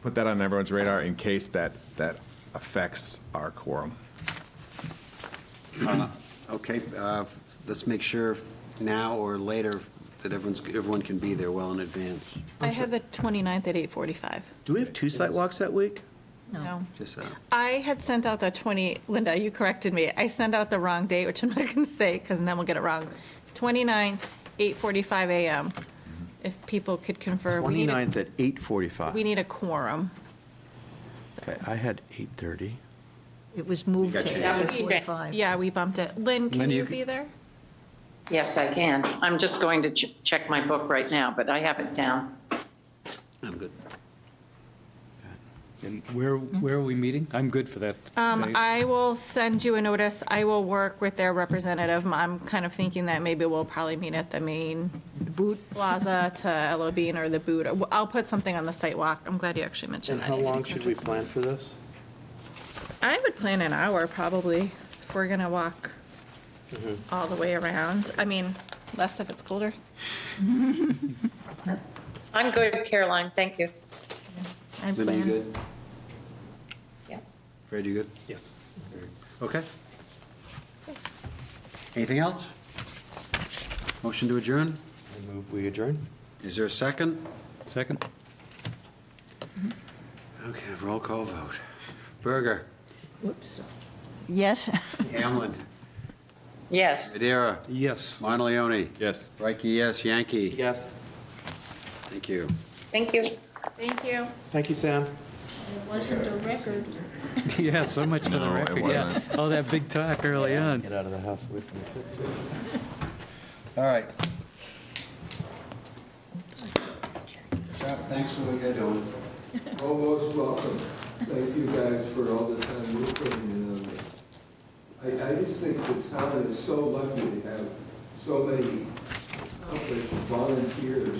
put that on everyone's radar in case that affects our quorum. Okay, let's make sure now or later that everyone can be there well in advance. I had the 29th at 8:45. Do we have two site walks that week? No. Just, I had sent out the Linda, you corrected me. I sent out the wrong date, which I'm not going to say because then we'll get it wrong. 29th, 8:45 a.m. If people could confirm. 29th at 8:45. We need a quorum. Okay, I had 8:30. It was moved got to you. 8:45. Yeah, we bumped it. Lynn, can Lynn, you you be there? Yes, I can. I'm just going to check my book right now, but I have it down. I'm good. And where are we meeting? I'm good for that. date. I will send you a notice. I will work with their representative. I'm kind of thinking that maybe we'll probably meet at the main Boot, Plaza to Elobeen or the Boot. I'll put something on the site walk. I'm glad you actually mentioned And that. how Andy, long because should we plan for this? I would plan an hour probably if we're gonna walk all the way around. I mean, less if it's colder. I'm good, Caroline, thank you. I Linda, you plan. good? Yeah. Fred, you good? Yes. Okay. Anything else? Motion to adjourn? I move we adjourn. Is there a second? Second? Okay, roll call vote. Berger, Whoops. Yes. Hamlin, Yes. Madeira, Yes. Monteleone. Yes. Riker, yes. Yankee. Yes. Thank you. Thank you. Thank you. Thank you, Sam. It wasn't a record. Yeah, so much for the No, it record, yeah. wasn't. All that big talk early on. Get out of the house away from the kids. All right. Thanks for what you're doing. Almost welcome. Thank you guys for all the time you're putting in on this. I just think the town is so lucky to have so many accomplished volunteers